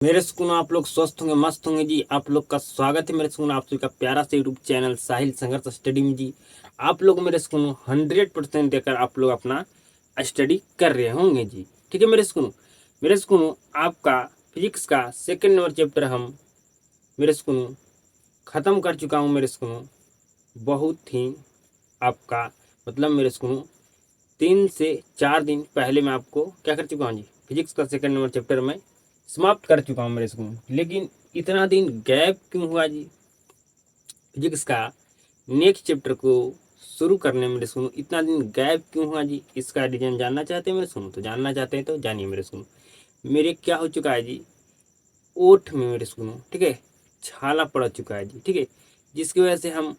मेरे सुकून आप लोग स्वस्थ होंगे, मस्त होंगे जी। आप लोग का स्वागत है मेरे सुकून आप सभी का प्यारा सा यूट्यूब चैनल साहिल संघर्ष स्टडी में जी। आप लोग मेरे सुकून 100% देकर आप लोग अपना स्टडी कर रहे होंगे जी। ठीक है मेरे सुकून आपका फिजिक्स का सेकंड नंबर चैप्टर हम मेरे सुकून ख़त्म कर चुका हूँ। मेरे सुकून बहुत ही आपका मतलब मेरे सुकून 3 से 4 दिन पहले मैं आपको क्या कर चुका हूँ जी, फिजिक्स का सेकंड नंबर चैप्टर में समाप्त कर चुका हूँ मेरे स्कूल। लेकिन इतना दिन गैप क्यों हुआ जी? फिजिक्स का नेक्स्ट चैप्टर को शुरू करने में मेरे स्कूल इतना दिन गैप क्यों हुआ जी? इसका रीजन जानना चाहते हैं मेरे स्कूल? तो जानना चाहते हैं तो जानिए मेरे स्कूल। मेरे क्या हो चुका है जी, ओठ में मेरे स्कूल, ठीक है, छाला पड़ चुका है जी। ठीक है, जिसकी वजह से हम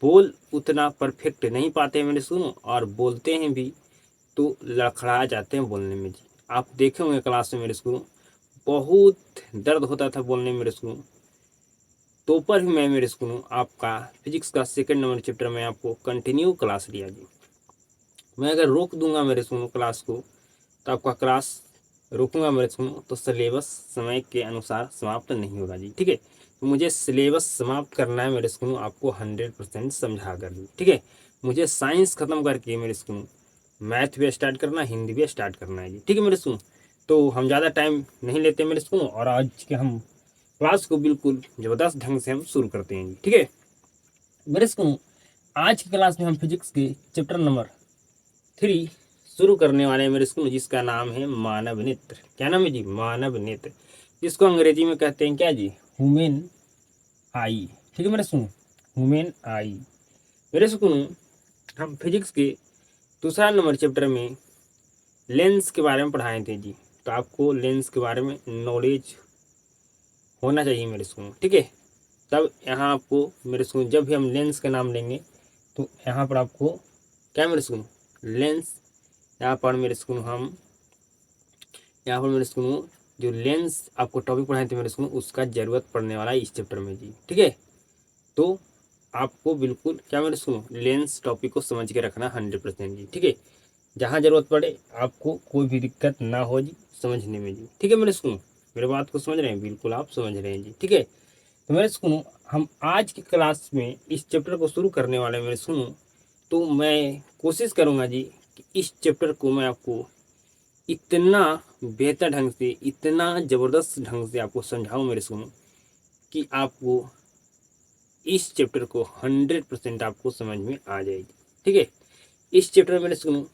बोल उतना परफेक्ट नहीं पाते मेरे सुनो, और बोलते हैं भी तो लड़खड़ा जाते हैं बोलने में जी। आप देखे होंगे क्लास में मेरे स्कूल बहुत दर्द होता था बोलने में मेरे स्कूल। तो पर भी मैं मेरे स्कूल आपका फिजिक्स का सेकंड नंबर चैप्टर में आपको कंटिन्यू क्लास लिया जी। मैं अगर रोक दूंगा मेरे स्कूल क्लास को तो आपका क्लास रोकूंगा मेरे स्कूल तो सिलेबस समय के अनुसार समाप्त नहीं होगा जी। ठीक है, तो मुझे सिलेबस समाप्त करना है मेरे स्कूल आपको 100% समझा कर जी। ठीक है, मुझे साइंस खत्म करके मेरे स्कूल मैथ भी स्टार्ट करना है, हिंदी भी स्टार्ट करना है जी। ठीक है मेरे स्कूल, तो हम ज़्यादा टाइम नहीं लेते मेरे स्कूल, और आज के हम क्लास को बिल्कुल ज़बरदस्त ढंग से हम शुरू करते हैं जी। ठीक है मेरे स्कूल, आज की क्लास में हम फिजिक्स के चैप्टर नंबर 3 शुरू करने वाले हैं मेरे स्कूल, जिसका नाम है मानव नेत्र। क्या नाम है जी? मानव नेत्र, जिसको अंग्रेजी में कहते हैं क्या जी? ह्यूमन आई। ठीक है मेरे सुनो, ह्यूमन आई। मेरे सुनो, हम फिजिक्स के दूसरा नंबर चैप्टर में लेंस के बारे में पढ़ाए थे जी। तो आपको लेंस के बारे में नॉलेज होना चाहिए मेरे स्कूल। ठीक है, तब यहाँ आपको मेरे स्कूल जब भी हम लेंस का नाम लेंगे तो यहाँ पर आपको क्या मेरे स्कूल लेंस, यहाँ पर मेरे स्कूल हम यहाँ पर मेरे स्कूल जो लेंस आपको टॉपिक पढ़ाए थे मेरे स्कूल उसका ज़रूरत पड़ने वाला है इस चैप्टर में जी। ठीक है, तो आपको बिल्कुल क्या मेरे स्कूल लेंस टॉपिक को समझ के रखना 100% जी। ठीक है, जहाँ ज़रूरत पड़े आपको कोई भी दिक्कत ना हो जी समझने में जी। ठीक है मेरे स्कूल, मेरे बात को समझ रहे हैं? बिल्कुल आप समझ रहे हैं जी। ठीक है, तो मेरे सुनो, हम आज की क्लास में इस चैप्टर को शुरू करने वाले हैं मेरे सुनो। तो मैं कोशिश करूंगा जी कि इस चैप्टर को मैं आपको इतना बेहतर ढंग से, इतना ज़बरदस्त ढंग से आपको समझाऊं मेरे सुनो कि आपको इस चैप्टर को 100% आपको समझ में आ जाएगी। ठीक है, इस चैप्टर में मेरे सुनो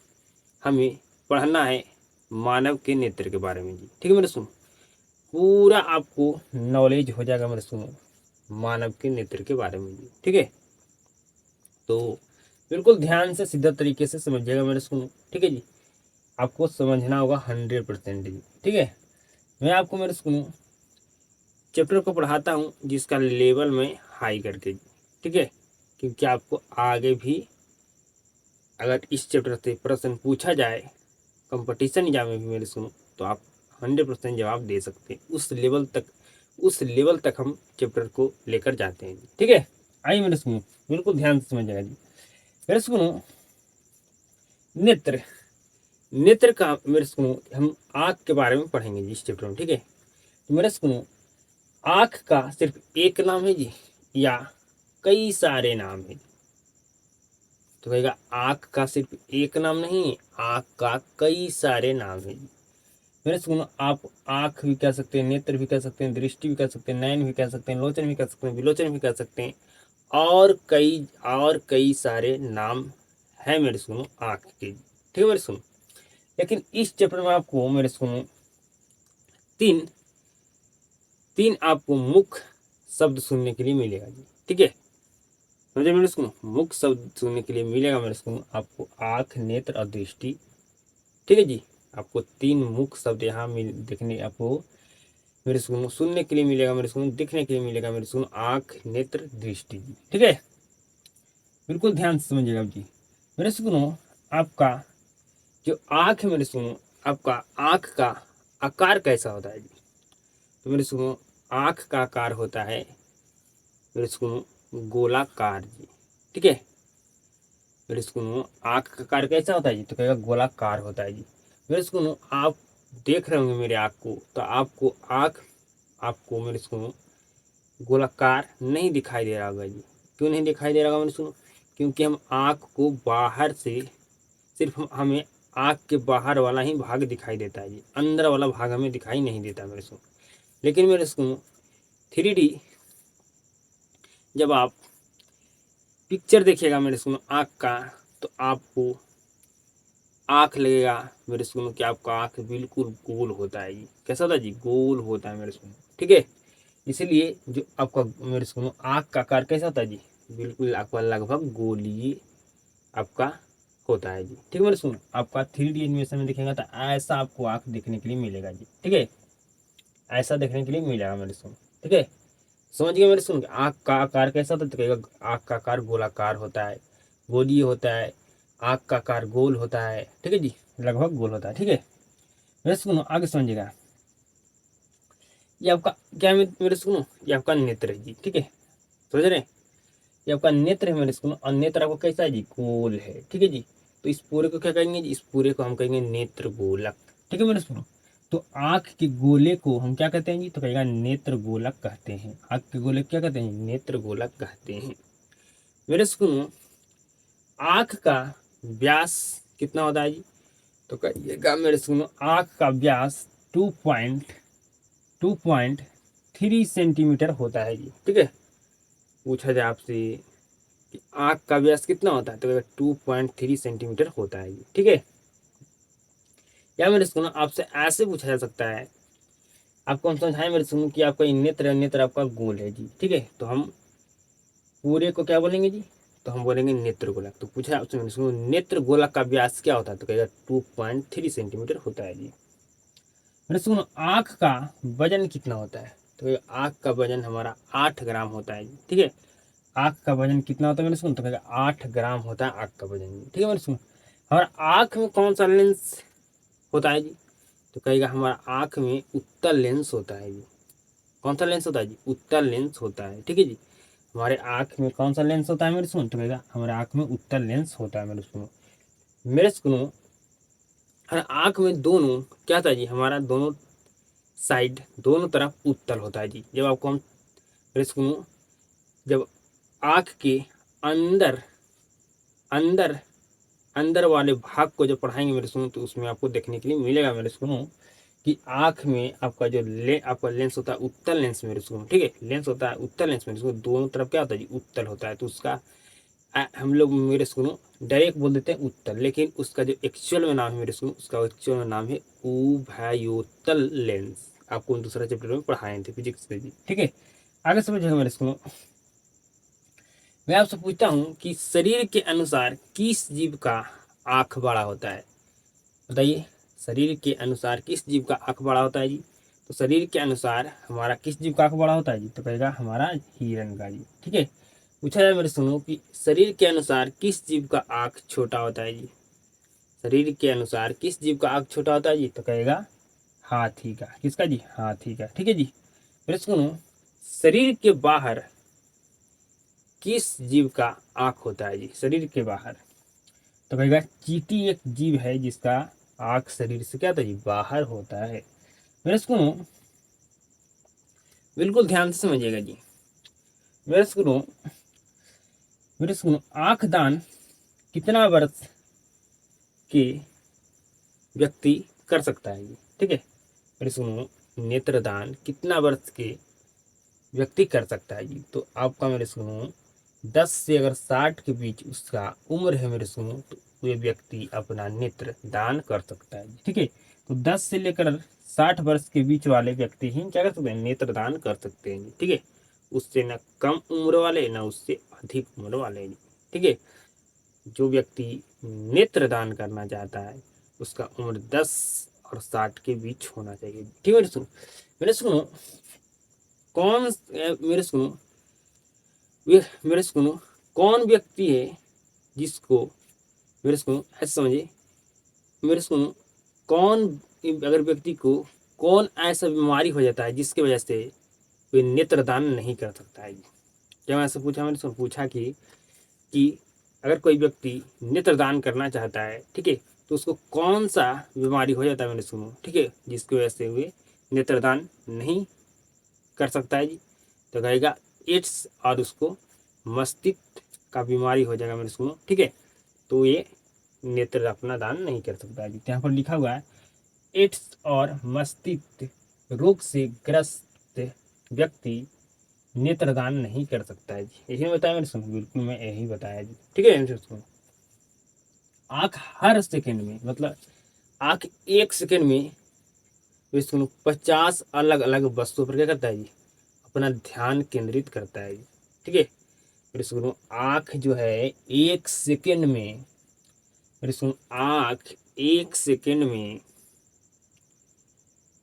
हमें पढ़ना है मानव के नेत्र के बारे में जी। ठीक है मेरे सुनो, पूरा आपको नॉलेज हो जाएगा मेरे सुनो मानव के नेत्र के बारे में जी। ठीक है, तो बिल्कुल ध्यान से सीधा तरीके से समझिएगा मेरे सुनो। ठीक है जी, आपको समझना होगा 100% जी। ठीक है, मैं आपको मेरे सुनो चैप्टर को पढ़ाता हूँ जिसका लेवल में हाई करके जी। ठीक है, क्योंकि आपको आगे भी अगर इस चैप्टर से प्रश्न पूछा जाए कंपटीशन एग्जाम में भी मेरे सुनो तो आप 100% जवाब दे सकते हैं। उस लेवल तक हम चैप्टर को लेकर जाते हैं जी। ठीक है, आइए मेरे सुनो, बिल्कुल ध्यान से समझिएगा जी। मेरे सुनो, नेत्र, नेत्र का मेरे सुनो हम आँख के बारे में पढ़ेंगे जी इस चैप्टर में। ठीक है, तो मेरे सुनो आँख का सिर्फ एक नाम है जी या कई सारे नाम है? तो कहेगा आँख का सिर्फ एक नाम नहीं, आँख का कई सारे नाम है जी। मेरे सुनो, आप आँख भी कह सकते हैं, नेत्र भी कह सकते हैं, दृष्टि भी कह सकते हैं, नयन भी कह सकते हैं, लोचन भी कह सकते हैं, विलोचन भी कह सकते हैं, और कई सारे नाम है मेरे सुनो आँख के। ठीक है मेरे सुनो, लेकिन इस चैप्टर में आपको मेरे सुनो तीन तीन आपको मुख्य शब्द सुनने के लिए मिलेगा जी। ठीक है, समझे मेरे सुनो, मुख्य शब्द सुनने के लिए मिलेगा मेरे सुनो आपको आँख, नेत्र और दृष्टि। ठीक है जी, आपको 3 मुख्य शब्द यहाँ मिल देखने आपको मेरे सुनो सुनने के लिए मिलेगा मेरे सुनो, दिखने के लिए मिलेगा मेरे सुनो आँख, नेत्र, दृष्टि जी। ठीक है, बिल्कुल ध्यान से समझिएगा जी। मेरे सुनो, आपका जो आँख है मेरे सुनो, आपका आँख का आकार कैसा होता है जी? तो मेरे सुनो आँख का आकार होता है मेरे सुनो गोलाकार जी। ठीक है, मेरे सुनो आँख का आकार कैसा होता है जी? तो कहेगा गोलाकार होता है जी। मेरे सुनो आप देख रहे होंगे मेरे आँख को, तो आपको आँख आपको मेरे सुनो गोलाकार नहीं दिखाई दे रहा होगा जी। क्यों नहीं दिखाई दे रहा होगा मेरे सुनो? क्योंकि हम आँख को बाहर से सिर्फ हमें आँख के बाहर वाला ही भाग दिखाई देता है जी, अंदर वाला भाग हमें दिखाई नहीं देता मेरे सुनो। लेकिन मेरे सुनो 3D जब आप पिक्चर देखिएगा मेरे सुनो आँख का, तो आपको आँख लगेगा मेरे सुनो कि आपका आँख बिल्कुल गोल होता है जी। कैसा होता है जी? गोल होता है मेरे सुनो, ठीक है। इसलिए जो आपका मेरे सुनो आँख का आकार कैसा होता है जी? बिल्कुल आपका लगभग गोलीय आपका होता है जी, ठीक है मेरे सुनो। आपका 3D एनिमेशन में दिखेगा तो ऐसा आपको आँख देखने के लिए मिलेगा जी, ठीक है। ऐसा देखने के लिए मिलेगा मेरे सुनो, ठीक है। समझ गए मेरे सुन? आँख का आकार कैसा होता है? तो कहेगा आँख का आकार गोलाकार होता है, गोलीय होता है, आँख का आकार गोल होता है, ठीक है जी, लगभग गोल होता है, ठीक है। मेरे सुनो आगे समझिएगा। ये आपका क्या है मेरे सुनो? ये आपका नेत्र है जी, ठीक है, समझ रहे हैं? ये आपका नेत्र है मेरे सुनो, और नेत्र आपको कैसा है जी? गोल है, ठीक है जी। तो इस पूरे को क्या कहेंगे जी? इस पूरे को हम कहेंगे नेत्र गोलक, ठीक है मेरे सुनो। तो आँख के गोले को हम क्या कहते हैं जी? तो कहेगा नेत्र गोलक कहते हैं। आँख के गोले क्या कहते हैं? नेत्र गोलक कहते हैं मेरे सुनो। आँख का व्यास कितना होता है जी? तो कहिएगा मेरे सुनो आँख का व्यास 2.3 सेंटीमीटर होता है जी, ठीक है। पूछा जाए आपसे कि आँख का व्यास कितना होता है, तो 2.3 सेंटीमीटर होता है जी, ठीक है। या मेरे सुनो आपसे ऐसे पूछा जा सकता है, आपको हम समझाएं मेरे सुनो कि आपका नेत्र नेत्र आपका गोल है जी, ठीक है। तो हम पूरे को क्या बोलेंगे जी? तो हम बोलेंगे नेत्र गोलक। तो पूछा आपसे मैंने सुनो नेत्र गोलक का व्यास क्या होता है? तो कहेगा 2.3 सेंटीमीटर होता है जी। मैंने सुनो आँख का वजन कितना होता है? तो आँख का वजन हमारा 8 ग्राम होता है जी, ठीक है। आँख का वजन कितना होता है मैंने सुनो? तो कहेगा 8 ग्राम होता है आँख का वजन जी, ठीक है मैंने सुनो। हमारा आँख में कौन सा लेंस होता है जी? तो कहेगा हमारा आँख में उत्तल लेंस होता है जी। कौन सा लेंस होता है जी? उत्तल लेंस होता है, ठीक है जी। हमारे आँख में कौन सा लेंस होता है मेरे सुनो? तो कहेगा हमारे आँख में उत्तल लेंस होता है मेरे सुनो। मेरे सुनो हर आँख में दोनों क्या होता है जी? हमारा दोनों साइड दोनों तरफ उत्तल होता है जी। जब आपको हम मेरे सुनो जब आँख के अंदर अंदर अंदर वाले भाग को जब पढ़ाएंगे मेरे सुनो, तो उसमें आपको देखने के लिए मिलेगा मेरे सुनो कि आँख में आपका जो आपका लेंस होता है उत्तल लेंस मेरे सुनो, ठीक है। लेंस होता है उत्तल लेंस मेरे सुनो, दोनों तरफ क्या होता है जी? उत्तल होता है। तो उसका हम लोग मेरे सुनो डायरेक्ट बोल देते हैं उत्तल, लेकिन उसका जो एक्चुअल में नाम है मेरे सुनो, उसका एक्चुअल में नाम है उभयोतल लेंस। आपको दूसरा चैप्टर में पढ़ाए थे फिजिक्स में जी, ठीक है। आगे समझिएगा मेरे सुनो। मैं आपसे पूछता हूँ कि शरीर के अनुसार किस जीव का आँख बड़ा होता है? बताइए, शरीर के अनुसार किस जीव का आँख बड़ा होता है जी? तो शरीर के अनुसार हमारा किस जीव का आँख बड़ा होता है जी? तो कहेगा हमारा हिरन का जी, ठीक है। पूछा जाए मेरे सुनो कि शरीर के अनुसार किस जीव का आँख छोटा होता है जी? शरीर के अनुसार किस जीव का आँख छोटा होता है जी? तो कहेगा हाथी का। किसका जी? हाथी का, ठीक है जी। मेरे सुनो शरीर के बाहर किस जीव का आँख होता है जी? शरीर के बाहर तो कहेगा चींटी एक जीव है जिसका आँख शरीर से क्या होता है जी? बाहर होता है। मेरे सुनो बिल्कुल ध्यान से समझिएगा जी। मेरे सुनो आँख दान कितना वर्ष के व्यक्ति कर सकता है जी, ठीक है। मेरे सुनो नेत्रदान कितना वर्ष के व्यक्ति कर सकता है जी? तो आपका मेरे सुनो 10 से अगर 60 के बीच उसका उम्र है मेरे सुनो, तो वे व्यक्ति अपना नेत्र दान कर सकता है, ठीक है। तो 10 से लेकर 60 वर्ष के बीच वाले व्यक्ति ही क्या कर सकते हैं? नेत्र दान कर सकते हैं, ठीक है। उससे न कम उम्र वाले न उससे अधिक उम्र वाले, ठीक है। जो व्यक्ति नेत्र दान करना चाहता है उसका उम्र 10 और 60 के बीच होना चाहिए, ठीक है। मेरे सुनो कौन मेरे सुनो मेरे सुनो कौन व्यक्ति है जिसको मेरे सुनो ऐसे समझिए मेरे सुनो कौन अगर व्यक्ति को कौन ऐसा बीमारी हो जाता है जिसकी वजह से वे नेत्रदान नहीं कर सकता है। जब ऐसे पूछा मैंने सुन पूछा कि अगर कोई व्यक्ति नेत्रदान करना चाहता है, ठीक है, तो उसको कौन सा बीमारी हो जाता है मैंने सुनो, ठीक है, जिसकी वजह से वे नेत्रदान नहीं कर सकता है जी, तो कहेगा एड्स और उसको मस्तिष्क का बीमारी हो जाएगा मेरे स्कूलों, ठीक है। तो ये नेत्र अपना दान नहीं कर सकता है जी। यहाँ पर लिखा हुआ है एड्स और मस्तिष्क रोग से ग्रस्त व्यक्ति नेत्रदान नहीं कर सकता है जी। यही बताया मैंने सुनो, बिल्कुल मैं यही बताया जी, ठीक है। सुनो, आँख हर सेकंड में, मतलब आँख एक सेकंड में सुनो 50 अलग अलग वस्तुओं पर क्या करता है जी, अपना ध्यान केंद्रित करता है जी, ठीक है। फिर सुनो, आँख जो है एक सेकंड में, फिर सुनो, आँख एक सेकंड में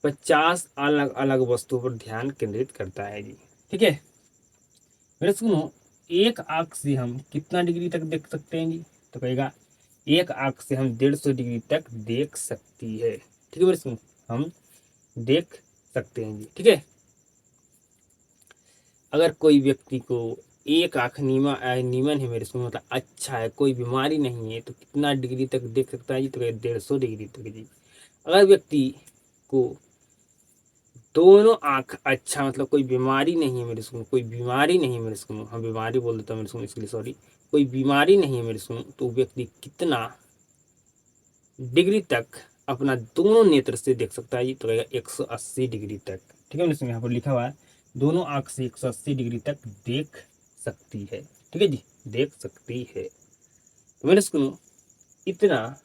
50 अलग अलग वस्तुओं पर ध्यान केंद्रित करता है जी, ठीक है। मेरे सुनो, एक आंख से हम कितना डिग्री तक देख सकते हैं जी, तो कहेगा एक आंख से हम 150 डिग्री तक देख सकती है, ठीक है मेरे सुनो, हम देख सकते हैं जी, ठीक है। अगर कोई व्यक्ति को एक आंख नीमन है मेरे सुनो, मतलब अच्छा है, कोई बीमारी नहीं है, तो कितना डिग्री तक देख सकता है जी, तो 150 डिग्री तक जी। अगर व्यक्ति को दोनों आंख अच्छा, मतलब कोई बीमारी नहीं है मेरे सुनो, कोई बीमारी नहीं है मेरे सुनो, हाँ बीमारी बोल देता हूँ मेरे सुनो, इसके लिए सॉरी, कोई बीमारी नहीं है मेरे सुनो, तो व्यक्ति कितना डिग्री तक अपना दोनों नेत्र से देख सकता है जी, तो कहेगा 180 डिग्री तक, ठीक है मेरे सुनो। यहाँ पर लिखा हुआ है दोनों आंख से 180 डिग्री तक देख सकती है, ठीक है जी, देख सकती है। तो मेरे सुनो, इतना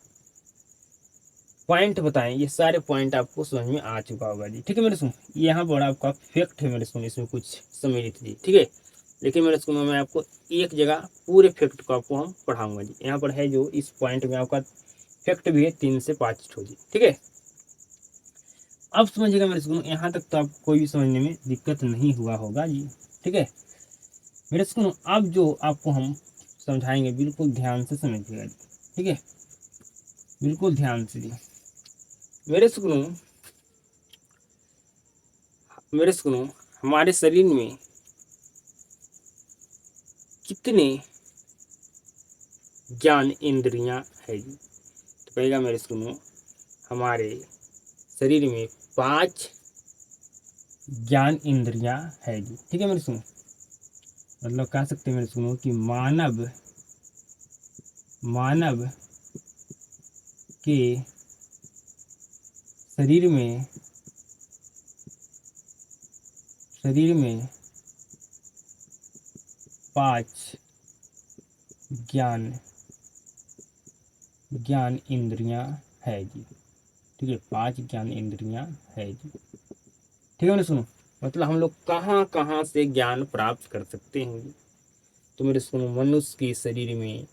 पॉइंट बताएं, ये सारे पॉइंट आपको समझ में आ चुका होगा जी, ठीक है मेरे सुनो। यहाँ पर आपका फैक्ट है मेरे सुनो, इसमें कुछ सम्मिलित जी, ठीक है। लेकिन मेरे सुनो, मैं आपको एक जगह पूरे फैक्ट को आपको हम पढ़ाऊंगा जी। यहाँ पर है जो इस पॉइंट में आपका फैक्ट भी है 3 से 5 ठो जी, ठीक है। अब समझिएगा मेरे सुनो, यहाँ तक तो आपको कोई भी समझने में दिक्कत नहीं हुआ होगा जी, ठीक है। मेरे सुनो, अब जो आपको हम समझाएंगे बिल्कुल ध्यान से समझिएगा जी, ठीक है, बिल्कुल ध्यान से जी। मेरे सुनो, मेरे सुनो, हमारे शरीर में कितने ज्ञान इंद्रियां है जी, तो कहेगा मेरे सुनो, हमारे शरीर में 5 ज्ञान इंद्रियां है जी, ठीक है मेरे सुनो। मतलब कह सकते हैं मेरे सुनो कि मानव मानव के शरीर में शरीर में 5 ज्ञान ज्ञान इंद्रियां है जी, ठीक है, 5 ज्ञान इंद्रियां है जी, ठीक है मेरे सुनो। मतलब हम लोग कहाँ कहाँ से ज्ञान प्राप्त कर सकते हैं जी, तो मेरे सुनो, मनुष्य के शरीर में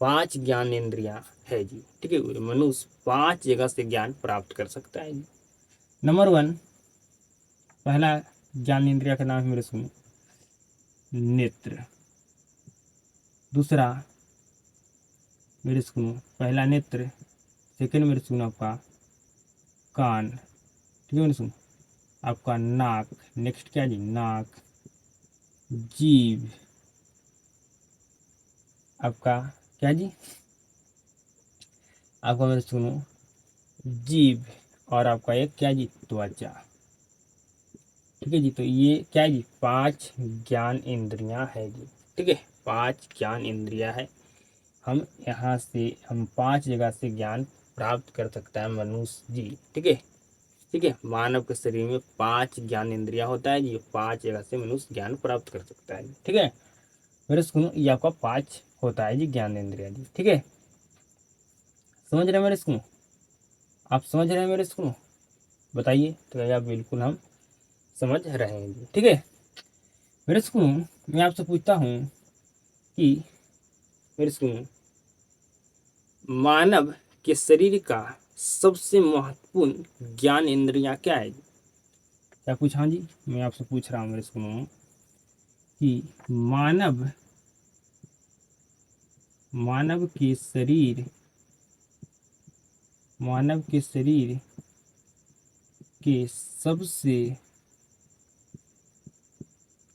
5 ज्ञान इंद्रियां है जी, ठीक है। मनुष्य 5 जगह से ज्ञान प्राप्त कर सकता है जी। नंबर 1, पहला ज्ञान इंद्रिया का नाम है मेरे सुनो नेत्र। दूसरा मेरे सुनो पहला नेत्र, सेकंड मेरे सुनो आपका कान, ठीक है मेरे सुनो, आपका नाक, नेक्स्ट क्या जी, नाक, जीभ, आपका क्या जी, आपका मेरे सुनो जीभ, और आपका एक क्या जी, त्वचा, ठीक है जी। तो ये क्या है जी, 5 ज्ञान इंद्रियां है जी, ठीक है, 5 ज्ञान इंद्रियां है। हम यहाँ से हम 5 जगह से ज्ञान प्राप्त कर सकता है मनुष्य जी, ठीक है, ठीक है। मानव के शरीर में 5 ज्ञान इंद्रिया होता है जी, 5 जगह से मनुष्य ज्ञान प्राप्त कर सकता है, ठीक है। मेरे सुनो, ये आपका 5 होता है जी ज्ञान इंद्रिया जी, ठीक है। समझ रहे हैं मेरे सुनो, आप समझ रहे हैं मेरे सुनो, बताइए, तो क्या आप बिल्कुल हम समझ रहे हैं जी, ठीक है। मेरे सुनो, मैं आपसे पूछता हूँ कि मेरे सुनो, मानव के शरीर का सबसे महत्वपूर्ण ज्ञान इंद्रियां क्या है? क्या पूछा? हाँ जी, मैं आपसे पूछ रहा हूँ मेरे सुनो कि मानव मानव के शरीर मानव के शरीर के सबसे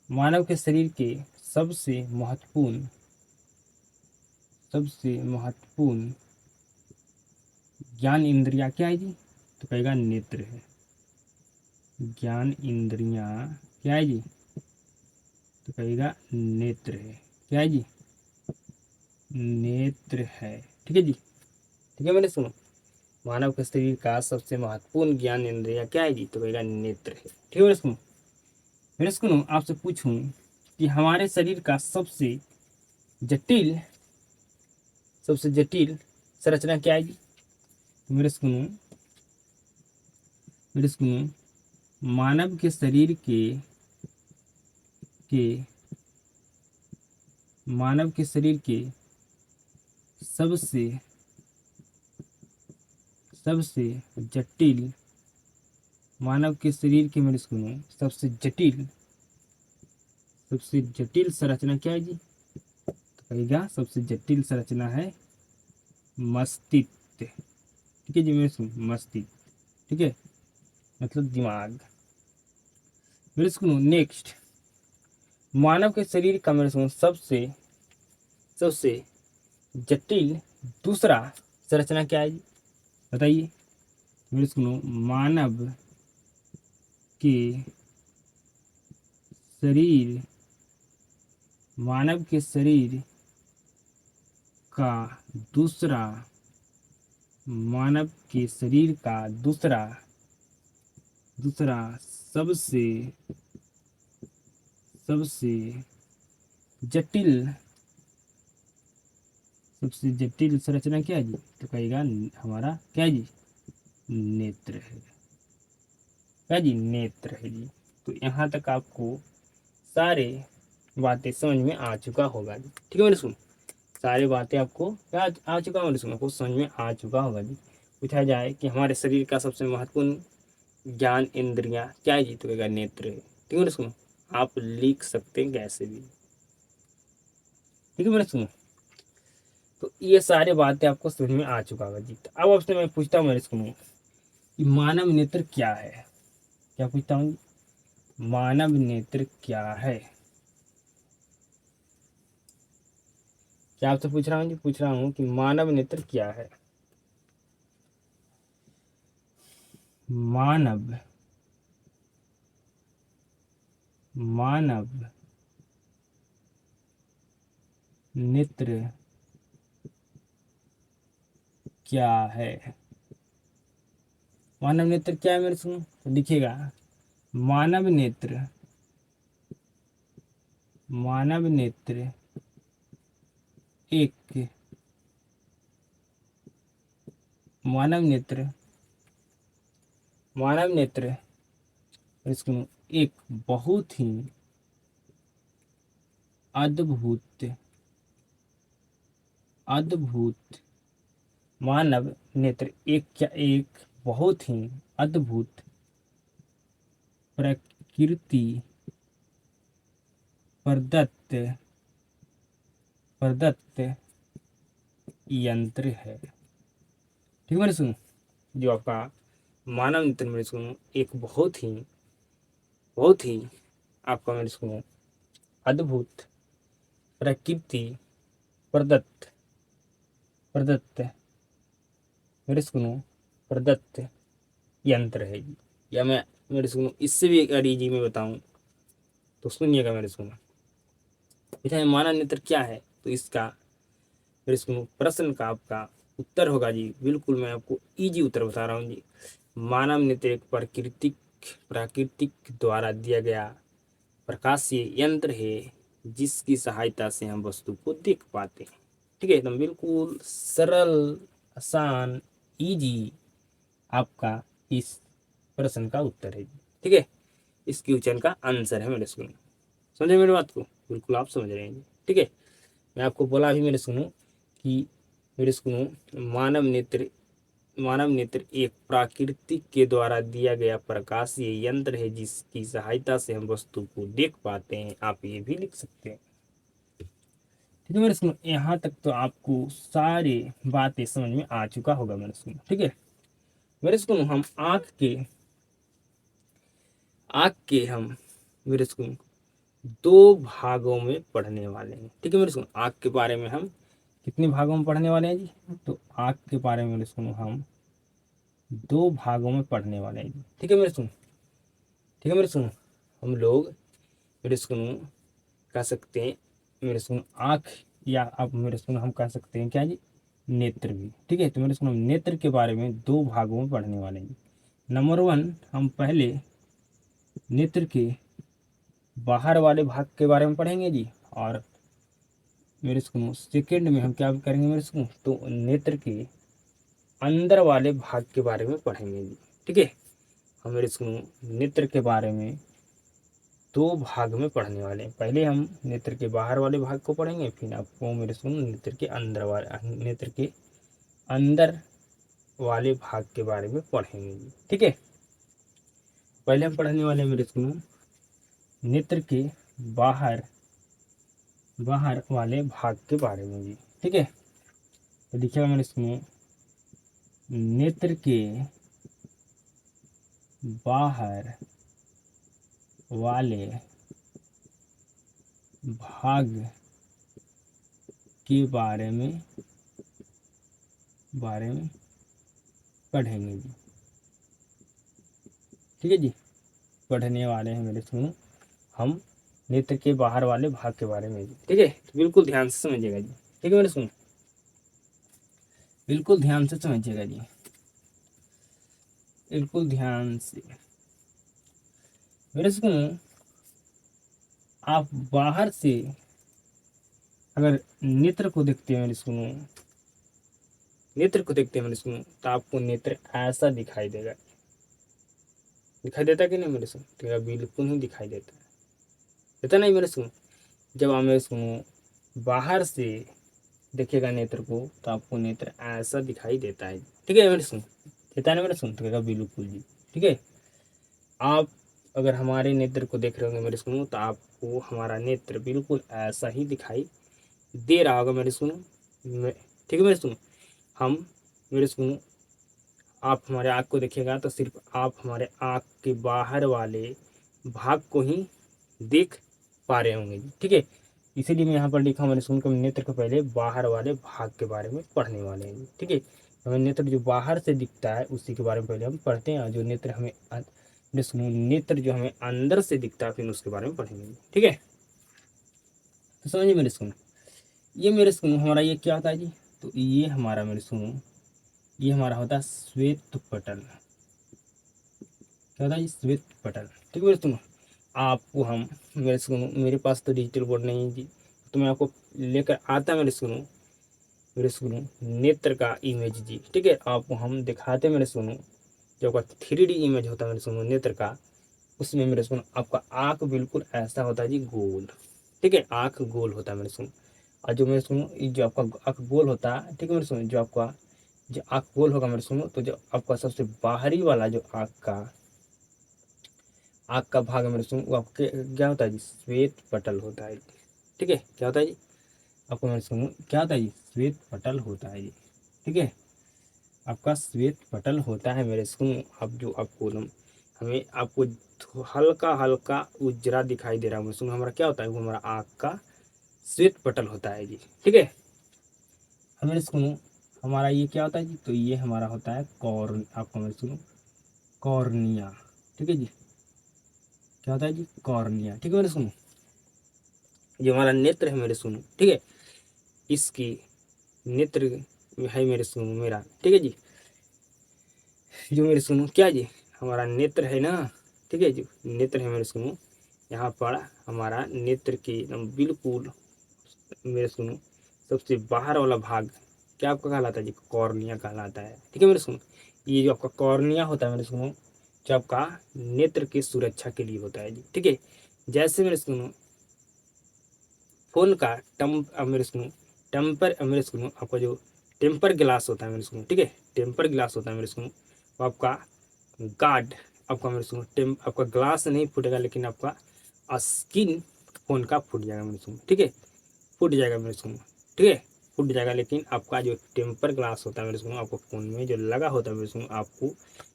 मानव के शरीर के सबसे महत्वपूर्ण ज्ञान इंद्रियां क्या है जी? तो कहेगा नेत्र है। ज्ञान इंद्रियां क्या है जी, तो कहेगा नेत्र है। क्या है जी, नेत्र है। ठीक है जी, ठीक है मेरे सुनो, मानव के शरीर का सबसे महत्वपूर्ण ज्ञान इंद्रिय क्या है जी, तो कहेगा नेत्र है। ठीक है मेरे सुनो, मेरे सुनो आपसे पूछूं कि हमारे शरीर का जटिल सबसे जटिल संरचना क्या है जी, तो मेरे सुनो मानव के शरीर के मानव के शरीर के सबसे सबसे जटिल मानव के शरीर के मेरे सुनो सबसे जटिल संरचना क्या है जी, तो कहेगा सबसे जटिल संरचना है मस्तिष्क। ठीक है जी मेरे सुनो, मस्तिष्क। ठीक है, मतलब दिमाग। मेरे सुनो नेक्स्ट, मानव के शरीर का मेरे सुनो सबसे सबसे जटिल दूसरा संरचना क्या है जी, बताइए। मेरे सुनो के शरीर मानव के शरीर का दूसरा मानव के शरीर का दूसरा दूसरा सबसे सबसे जटिल सबसे जटिल संरचना क्या है जी, तो कहेगा हमारा क्या है जी, नेत्र है। क्या जी, नेत्र है जी। तो यहाँ तक आपको सारे बातें समझ में आ चुका होगा जी। ठीक है मैंने सुन, सारी बातें आपको क्या आ चुका मैंने सुना, आपको समझ में आ चुका होगा जी। पूछा जाए कि हमारे शरीर का सबसे महत्वपूर्ण ज्ञान इंद्रियां क्या है जी, तो कहेगा नेत्र है। ठीक है मैंने सुनो, आप लिख सकते हैं कैसे भी। ठीक है मैंने सुनो, तो ये सारी बातें आपको समझ में आ चुका होगा जी। तो अब आपसे मैं पूछता हूँ मेरे सुनो कि मानव नेत्र क्या है। क्या पूछता हूँ, मानव नेत्र क्या है। क्या आपसे पूछ रहा हूँ जी, पूछ रहा हूँ कि मानव नेत्र क्या है। मानव मानव नेत्र क्या है। मानव नेत्र क्या है मेरे सुनो, तो लिखिएगा मानव नेत्र मानव नेत्र एक मानव नेत्र मानव नेत्र इसको एक बहुत ही अद्भुत अद्भुत मानव नेत्र एक बहुत ही अद्भुत प्रकृति प्रदत्त प्रदत्त यंत्र है। ठीक है मैंने सुनो, जो आपका मानव नेत्र मेरे सुनो एक बहुत ही आपका मेरे सुनो अद्भुत प्रकृति प्रदत्त प्रदत्त मेरे सुनो प्रदत्त यंत्र है जी। या मैं मेरे सुनो इससे भी एक अरीजी में बताऊं तो सुनिएगा मेरे सुनो। पूछा है मानव नेत्र क्या है, तो इसका मेरे सुनो प्रश्न का आपका उत्तर होगा जी, बिल्कुल मैं आपको इजी उत्तर बता रहा हूँ जी। मानव नेत्र एक प्राकृतिक द्वारा दिया गया प्रकाशीय यंत्र है जिसकी सहायता से हम वस्तु को देख पाते हैं। ठीक है, एकदम बिल्कुल सरल आसान इजी आपका इस प्रश्न का उत्तर है। ठीक है, इस क्वेश्चन का आंसर है मेरे सुनो। समझे मेरी बात को, बिल्कुल आप समझ रहे हैं। ठीक है, मैं आपको बोला भी मेरे सुनो कि मेरे सुनो मानव नेत्र एक प्राकृतिक के द्वारा दिया गया प्रकाशीय यंत्र है जिसकी सहायता से हम वस्तु को देख पाते हैं। आप ये भी लिख सकते हैं। ठीक है मेरे सुनो, यहाँ तक तो आपको सारी बातें समझ में आ चुका होगा मेरे सुनो। ठीक है मेरे सुनो, हम आँख के हम मेरे सुनो दो भागों में पढ़ने वाले हैं। ठीक है मेरे सुनो, आँख के बारे में हम कितने भागों में पढ़ने वाले हैं जी, तो आँख के बारे में मेरे सुनो हम दो भागों में पढ़ने वाले हैं जी। ठीक है मेरे सुनो, ठीक है मेरे सुनो, हम लोग मेरे सुनो कह सकते हैं मेरे सुनो आँख, या आप मेरे सुनो हम कह सकते हैं क्या जी, नेत्र भी। ठीक है, तो मेरे सुनो नेत्र के बारे में दो भागों में पढ़ने वाले हैं। नंबर वन, हम पहले नेत्र के बाहर वाले भाग के बारे में पढ़ेंगे जी, और मेरे सुनो सेकेंड में हम क्या करेंगे मेरे सुनो, तो नेत्र के अंदर वाले भाग के बारे में पढ़ेंगे जी। ठीक है, हम मेरे सुनो नेत्र के बारे में दो भाग में पढ़ने वाले हैं। पहले हम नेत्र के बाहर वाले भाग को पढ़ेंगे, फिर आपको मेरे सुनो नेत्र के अंदर वाले, नेत्र के अंदर वाले भाग के बारे में पढ़ेंगे जी। ठीक है, पहले हम पढ़ने वाले हैं मेरे सुनो नेत्र के बाहर बाहर वाले भाग के बारे में जी। ठीक है, तो देखिएगा मेरे सुनो नेत्र के बाहर वाले भाग के बारे में पढ़ेंगे जी। ठीक है जी, पढ़ने वाले हैं मेरे सुनो हम नेत्र के बाहर वाले भाग के बारे में जी। ठीक है, तो बिल्कुल ध्यान से समझिएगा जी। ठीक है मेरे सुनो, बिल्कुल ध्यान से समझिएगा जी, बिल्कुल ध्यान से मेरे सुनो। आप बाहर से अगर नेत्र को देखते हैं मेरे सुनो, नेत्र को देखते हैं मेरे सुनो, तो आपको नेत्र ऐसा दिखाई देगा। दिखाई देता कि नहीं मेरे सुनो, तो बिल्कुल ही दिखाई देता है, देता नहीं मेरे सुनो। जब आप मेरे सुनो बाहर से देखिएगा नेत्र को, तो आपको नेत्र ऐसा दिखाई देता है। ठीक है मेरे सुनो, देता है ना मेरे सुनो, तो बिल्कुल जी। ठीक है, आप अगर हमारे नेत्र को देख रहे होंगे मेरे सुनो, तो आपको हमारा नेत्र बिल्कुल ऐसा ही दिखाई दे रहा होगा मेरे सुनो। ठीक है मेरे सुनो, हम मेरे सुनो आप हमारे आँख को देखिएगा, तो सिर्फ आप हमारे आँख के बाहर वाले भाग को ही देख पा रहे होंगे जी। ठीक है, इसीलिए मैं यहाँ पर लिखा मैंने सुनकर नेत्र के पहले बाहर वाले भाग के बारे में पढ़ने वाले हैं। ठीक है, हमें नेत्र जो बाहर से दिखता है उसी के बारे में पहले हम पढ़ते हैं, और जो नेत्र हमें नेत्र जो हमें अंदर से दिखता है फिर उसके बारे में पढ़ेंगे। ठीक है, तो समझिए मेरे सुनो, ये मेरे सुनो हमारा ये क्या होता है जी, तो ये हमारा मेरे सुनो ये हमारा होता है श्वेत पटल। क्या होता है जी, श्वेत पटल। ठीक है मेरे सुनो, आपको हम मेरे सुनो मेरे पास तो डिजिटल बोर्ड नहीं है जी, तो मैं आपको लेकर आता मेरे सुनो नेत्र का इमेज जी। ठीक है, आपको हम दिखाते मेरे सुनो, जो आपका 3D इमेज होता है मेरे सुनो नेत्र का, उसमें मेरे सुनो आपका आँख बिल्कुल ऐसा होता है जी, गोल। ठीक है, आँख गोल होता है मेरे सुनो, और जो मेरे सुनो जो आपका आँख गोल होता है, ठीक है मेरे सुनो, जो आँख गोल होगा मेरे सुनो, तो जो आपका सबसे बाहरी वाला जो आँख का भाग है मेरे सुनो, वो आपके क्या होता है जी, श्वेत पटल होता है। ठीक है, क्या होता है जी, आपको मेरे सुनो क्या होता है जी, श्वेत पटल होता है जी। ठीक है, आपका श्वेत पटल होता है मेरे सुनो। अब जो आपको हमें आपको हल्का हल्का उजरा दिखाई दे रहा है मेरे सुनो, हमारा क्या होता है, वो हमारा आँख का श्वेत पटल होता है जी। ठीक है, हमें सुनो हमारा ये क्या होता है जी, तो ये हमारा होता है आपको मेरे सुनो कॉर्निया। ठीक है जी, क्या होता है जी, कॉर्निया। ठीक है मेरे सुनो, जो हमारा नेत्र है मेरे सुनो, ठीक है, इसकी नेत्र है मेरे सुनो मेरा। ठीक है जी, जो मेरे सुनो क्या जी, हमारा नेत्र है ना। ठीक है, जो नेत्र है मेरे सुनो, यहाँ पर हमारा नेत्र की एकदम बिल्कुल मेरे सुनो सबसे बाहर वाला भाग क्या आपका कहलाता है जी, कॉर्निया कहलाता है। ठीक है मेरे सुनो, ये जो आपका कॉर्निया होता है मेरे सुनो, जो आपका नेत्र की सुरक्षा के लिए होता है जी। ठीक है, जैसे मेरे सुनो फोन का मेरे सुनो मेरे सुनो आपका जो टेम्पर ग्लास होता है मेरे सुनो, ठीक है, टेम्पर ग्लास होता है मेरे सुनो, वो आपका गार्ड आपका मेरे सुनो आपका ग्लास नहीं फूटेगा, लेकिन आपका स्किन फोन का फूट जाएगा मेरे सुनो। ठीक है, फूट जाएगा मेरे सुनो। ठीक है, फूट जाएगा, लेकिन आपका जो टेम्पर ग्लास होता है मेरे सुनो, आपको फोन में जो लगा होता है मेरे सुनो, आपको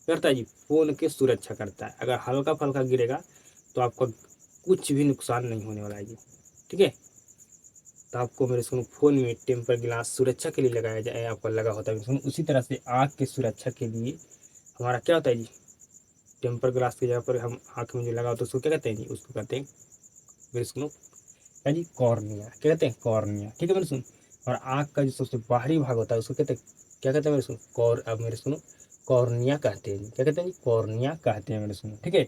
करता है जी, फोन की सुरक्षा करता है। अगर हल्का फल्का गिरेगा तो आपका कुछ भी नुकसान नहीं होने वाला है जी। ठीक है, तो आपको मेरे सुनो फोन में टेम्पर ग्लास सुरक्षा के लिए लगाया जाए, आपका लगा होता है मेरे सुनो। उसी तरह से आँख की सुरक्षा के लिए हमारा क्या होता है जी, टेम्पर ग्लास की जगह पर हम आँख में जो लगा तो उसको क्या कहते हैं जी, उसको कहते हैं मेरे सुनो क्या जी, कॉर्निया। क्या कहते हैं, कॉर्निया। ठीक है मेरे सुनो। और आँख का जो सबसे बाहरी भाग होता है उसको कहते हैं, क्या कहते हैं मेरे सुनो, अब मेरे सुनो कॉर्निया कहते हैं जी। क्या कहते हैं जी, कॉर्निया कहते हैं मेरे सुनो। ठीक है।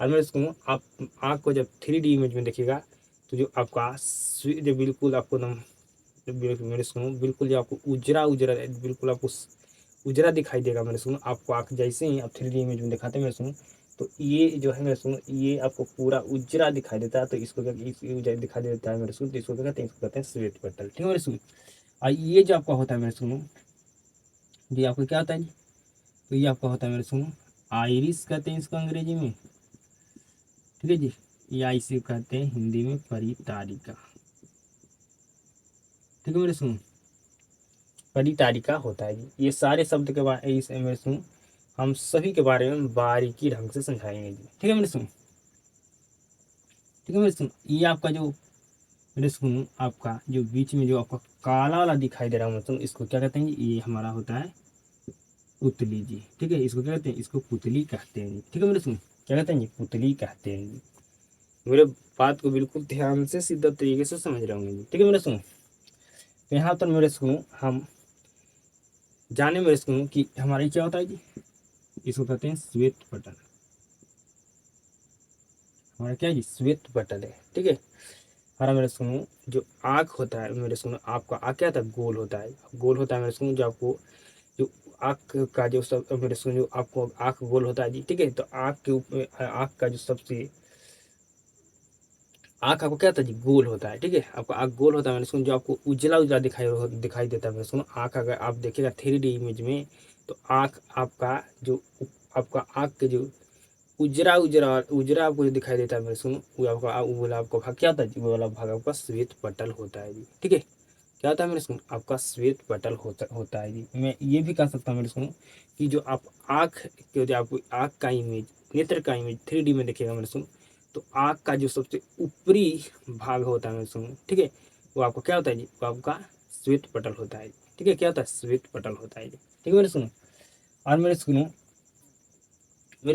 और मेरे सुनो आप आँख को जब 3D इमेज में देखिएगा तो जो आपका जो बिल्कुल आपको एकदम मेरे सुनो बिल्कुल जो आपको उजरा उजरा बिल्कुल आपको उजरा दिखाई देगा मेरे सुनो। आपको आँख जैसे ही आप 3D इमेज में दिखाते हैं मेरे सुनो तो ये जो है मेरे सुनो ये आपको पूरा उजरा दिखाई देता है। तो इसको क्या दिखाई देता है मेरे सुनो, तो इसको क्या कहते हैं, इसको कहते हैं श्वेत पटल। ठीक है मेरे सुनो। और ये जो आपका होता है मेरे सुनो, ये आपको क्या होता है जी, तो ये आपका होता है मेरे सुनो आइरिस कहते हैं इसको अंग्रेजी में। ठीक है जी। या इसे कहते हैं हिंदी में परितारिका। ठीक है मेरे सुनो, परितारिका होता है जी। ये सारे शब्द के बारे इस मेरे सुनो हम सभी के बारे में बारीकी ढंग से समझाएंगे जी। ठीक है मेरे सुनो। ठीक है मेरे सुनो। ये आपका जो मेरे सुनो आपका जो बीच में जो आपका काला वाला दिखाई दे रहा है मेरे सुनो, इसको क्या कहते हैं जी, ये हमारा होता है पुतली जी। ठीक है, इसको क्या कहते हैं, इसको पुतली कहते हैं जी। ठीक है मेरे सुनो, क्या कहते हैं जी, पुतली कहते हैं जी। मेरे बात को बिल्कुल ध्यान से सीधा तरीके से समझ रहे होंगे जी। ठीक है मेरे सुनो। तो यहाँ पर मेरे सुनो हम जाने मेरे सुनो कि हमारा क्या होता है जी, इसको कहते हैं श्वेत पटल। हमारा क्या है जी, श्वेत पटल है। ठीक है। हमारा मेरे सुनो जो आँख होता है मेरे सुनो, आपका आँख क्या होता है, गोल होता है। गोल होता है मेरे सुनो, जो आपको जो आँख का जो सब मेरे सुनो जो आपको आँख गोल होता है जी। ठीक है। तो आँख के ऊपर आँख का जो सबसे आँख आपको क्या होता है जी, गोल होता है। ठीक है, आपका आँख गोल होता है मैंने सुन, जो आपको उजला उजला दिखाई देता है मैंने सुनो। आँख अगर आप देखिएगा 3D इमेज में तो आँख आपका जो आपका आँख के जो उजरा उजरा उजरा आपको जो दिखाई देता है मेरे सुनो, वो वाला आपका भाग क्या होता है जी, वो वाला भाग आपका श्वेत पटल होता है जी। ठीक है। क्या होता है मेरे सुनो, आपका श्वेत पटल होता है जी। मैं ये भी कह सकता हूँ मेरे सुनो कि जो आप आँख के जो आपको आँख का इमेज, नेत्र का इमेज 3D में देखिएगा मेरे सुनो, तो आँख का जो सबसे ऊपरी भाग होता है मेरे सुनो, ठीक है, वो आपको क्या होता है जी, वो आपका श्वेत पटल होता है। ठीक है, क्या होता है, श्वेत पटल होता है जी। ठीक है मेरे सुनो। और मेरे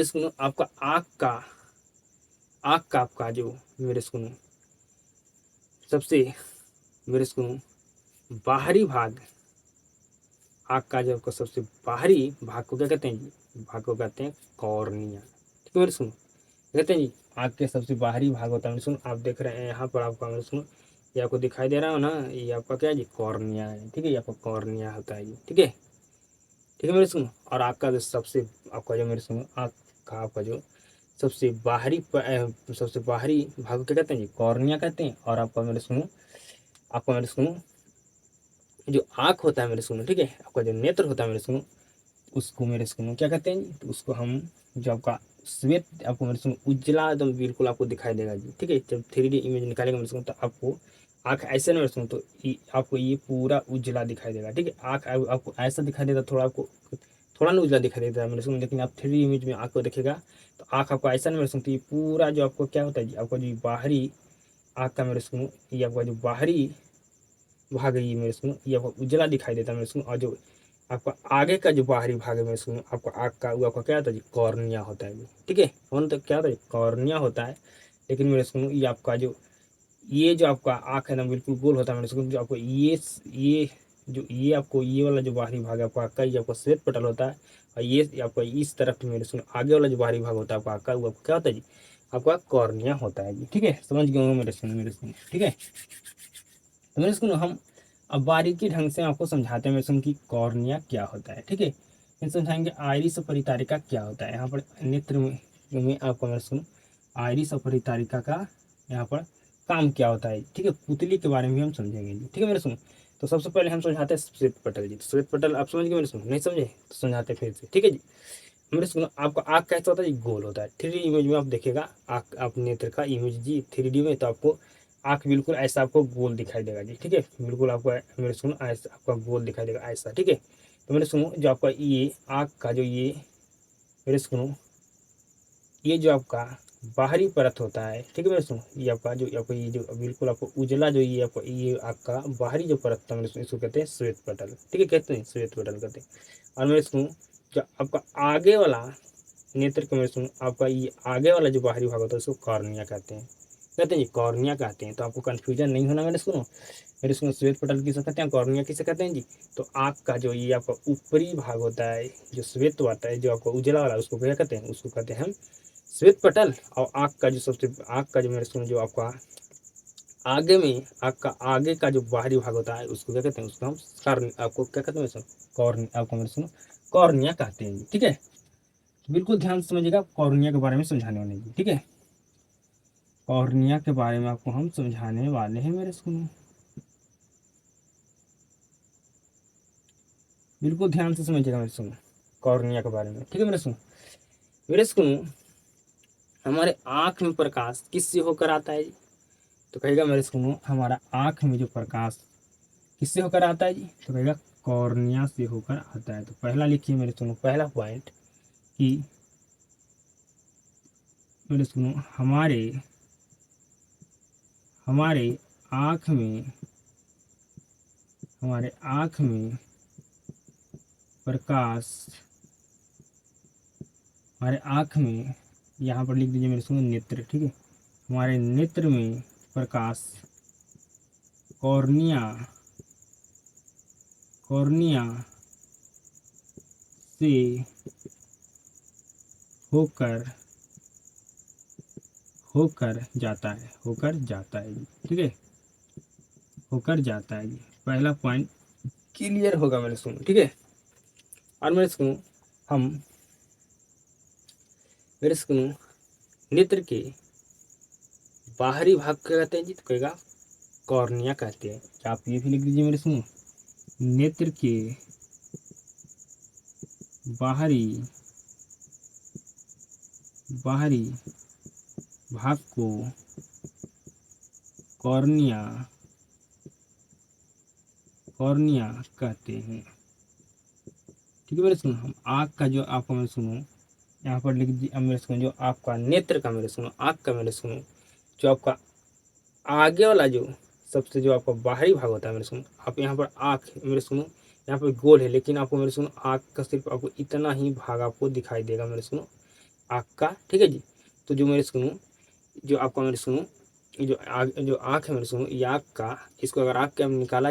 सुनो आपका आँख का आपका जो मेरे सुनो सबसे मेरे सुनो बाहरी भाग, आँख का जो आपका सबसे बाहरी भाग को क्या कहते हैं जी, भाग को कहते हैं कॉर्निया। ठीक है मेरे सुनो, कहते हैं जी आँख के सबसे बाहरी भाग होता है मेरे सुनो। आप देख रहे हैं यहाँ पर आपका मेरे सुनो, ये आपको दिखाई दे रहा हो ना, ये आपका क्या है जी, कॉर्निया है। ठीक है, ये आपका कॉर्निया होता है जी। ठीक है। ठीक है मेरे सुनो। और आँख का जो सबसे आपका जो मेरे सुनो आँख का आपका जो सबसे बाहरी भाग को क्या कहते हैं जी, कॉर्निया कहते हैं। और आपका मेरे सुनो जो आँख होता है मेरे सुनो, ठीक है, आपका जो नेत्र होता है मेरे सुनो, उसको मेरे सुनो क्या कहते हैं जी, तो उसको हम जो आपका श्वेत आपको मेरे सुनो उजला एकदम बिल्कुल आपको दिखाई देगा जी। ठीक है, जब 3D इमेज निकालेगा मेरे सुनो तो आपको आँख ऐसे ना मेरे सुनो तो आपको ये पूरा उजला दिखाई देगा। ठीक है, आँख आपको ऐसा दिखाई देगा, थोड़ा आपको थोड़ा ना उजला दिखाई देता है मेरे सुनो, लेकिन आप 3D इमेज में आँख को देखेगा तो आँख आपको ऐसा ना मेरे सुनो, तो ये पूरा जो आपको क्या होता है जी, आपका जो बाहरी आँख का मेरे सुनो, ये आपका जो बाहरी भाग है ये मेरे सुनो, ये आपको उजला दिखाई देता है मेरे सुनो। और जो आपका आगे का जो बाहरी भाग है मेरे सुनो, आपका आँख का वो आपका क्या होता है जी, कॉर्निया होता है जी। ठीक है, कौन तो क्या होता है, कॉर्निया होता है। लेकिन मेरे सुनो ये आपका जो ये जो आपका आँख है ना बिल्कुल गोल होता है मेरे सुनो, जो आपको ये आपको ये वाला जो बाहरी भाग है आपका आँख का, ये आपका श्वेत पटल होता है। और ये आपका इस तरफ मेरे सुनो आगे वाला जो बाहरी भाग होता है आपका आँख का, वो आपका क्या होता है जी, आपका कॉर्निया होता है जी। ठीक है, समझ गए होंगे मेरे सुनो। ठीक है, तो मेरे सुनो हम अब बारीकी ढंग से आपको समझाते हैं मेरे सुनो कि कॉर्निया क्या होता है। ठीक है, फिर समझाएंगे आइरिस और परितारिका क्या होता है। यहाँ पर नेत्र में आपको मेरे सुनो आइरिस और परितारिका का यहाँ पर काम क्या होता है। ठीक है, पुतली के बारे में भी हम समझेंगे जी। ठीक है मेरे सुनो। तो सबसे पहले हम समझाते हैं श्वेत पटल जी। तो श्वेत पटल आप समझ गए मेरे सुनो, नहीं समझे तो समझाते फिर से। ठीक है जी, मेरे सुनो आपका आँख कैसा होता है जी, गोल होता है। 3D इमेज में आप देखिएगा आँख आप नेत्र का इमेज जी 3D में, तो आपको आँख बिल्कुल ऐसा आपको गोल दिखाई देगा जी। ठीक है, बिल्कुल आपको मेरे सुनो ऐसा आपका गोल दिखाई देगा ऐसा। ठीक है, तो मेरे सुनो जो आपका ये आँख का जो ये मेरे सुनो ये जो आपका बाहरी परत होता है, ठीक है मेरे सुनो, ये आपका ये जो बिल्कुल आपको उजला जो ये आपका ये आपका बाहरी जो परत था मेरे सुनो, इसको कहते हैं श्वेत पटल। ठीक है, कहते हैं श्वेत पटल कहते हैं। और मेरे सुनो जो आपका आगे वाला नेत्र का मेरे सुनो आपका ये आगे वाला जो बाहरी भाग होता है उसको कॉर्निया कहते हैं, कॉर्निया कहते हैं। तो आपको कंफ्यूजन नहीं होना मेरे सुनो श्वेत पटल किसे कहते हैं, कॉर्निया किसे कहते हैं जी। तो आँख का जो ये आपका ऊपरी भाग होता है जो श्वेत आता है, जो आपका उजला वाला, उसको क्या कहते हैं, उसको कहते हैं हम श्वेत पटल। और आँख का जो मेरे सुनो जो आपका आगे में आँख का आगे का जो बाहरी भाग होता है उसको क्या कहते हैं, उसको हम आपको क्या कहते हैं मेरे सुनो, आपको मेरे सुनो कॉर्निया कहते हैं। ठीक है, बिल्कुल ध्यान से समझिएगा, कॉर्निया के बारे में समझाने वाले हैं। ठीक है, कॉर्निया के बारे में आपको हम समझाने वाले हैं मेरे सुनो, बिल्कुल ध्यान से समझिएगा मेरे सुनो कॉर्निया के बारे में। ठीक है मेरे सुनो हमारे आँख में प्रकाश किससे होकर आता है जी। तो कहेगा मेरे सुनो हमारा आँख में जो प्रकाश किससे होकर आता है जी। तो कहेगा कॉर्निया से होकर आता है। तो पहला लिखिए मेरे सुनो, पहला पॉइंट कि मेरे सुनो हमारे आँख में प्रकाश, हमारे आँख में, यहाँ पर लिख दीजिए मेरे सुनो नेत्र। ठीक है, हमारे नेत्र में प्रकाश कॉर्निया से होकर जाता है जी। ठीक है, होकर जाता है जी। पहला पॉइंट क्लियर होगा मेरे सुनो। ठीक है, और मेरे सुनो नेत्र के बाहरी भाग क्या कहते हैं जी। तो कहेगा कॉर्निया कहते हैं। क्या आप ये भी लिख दीजिए मेरे सुनो, नेत्र के बाहरी भाग को कॉर्निया कहते हैं। ठीक है मेरे सुनो, हम आँख का जो आपको मेरे सुनो यहाँ पर लिख दीजिए मेरे सुनो, जो आपका नेत्र का मेरे सुनो, आँख का मेरे सुनो, जो आपका आगे वाला जो सबसे जो आपका बाहरी भाग होता है मेरे सुनो, आप यहाँ पर आँख मेरे सुनो यहाँ पर गोल है, लेकिन आपको मेरे सुनो आँख का सिर्फ आपको इतना ही भाग आपको दिखाई देगा मेरे सुनो आँख का। ठीक है जी, तो जो मेरे सुनो जो आपका मेरे सुनो जो आँख है मेरे सुनो, ये आँख का, इसको अगर आँख का निकाला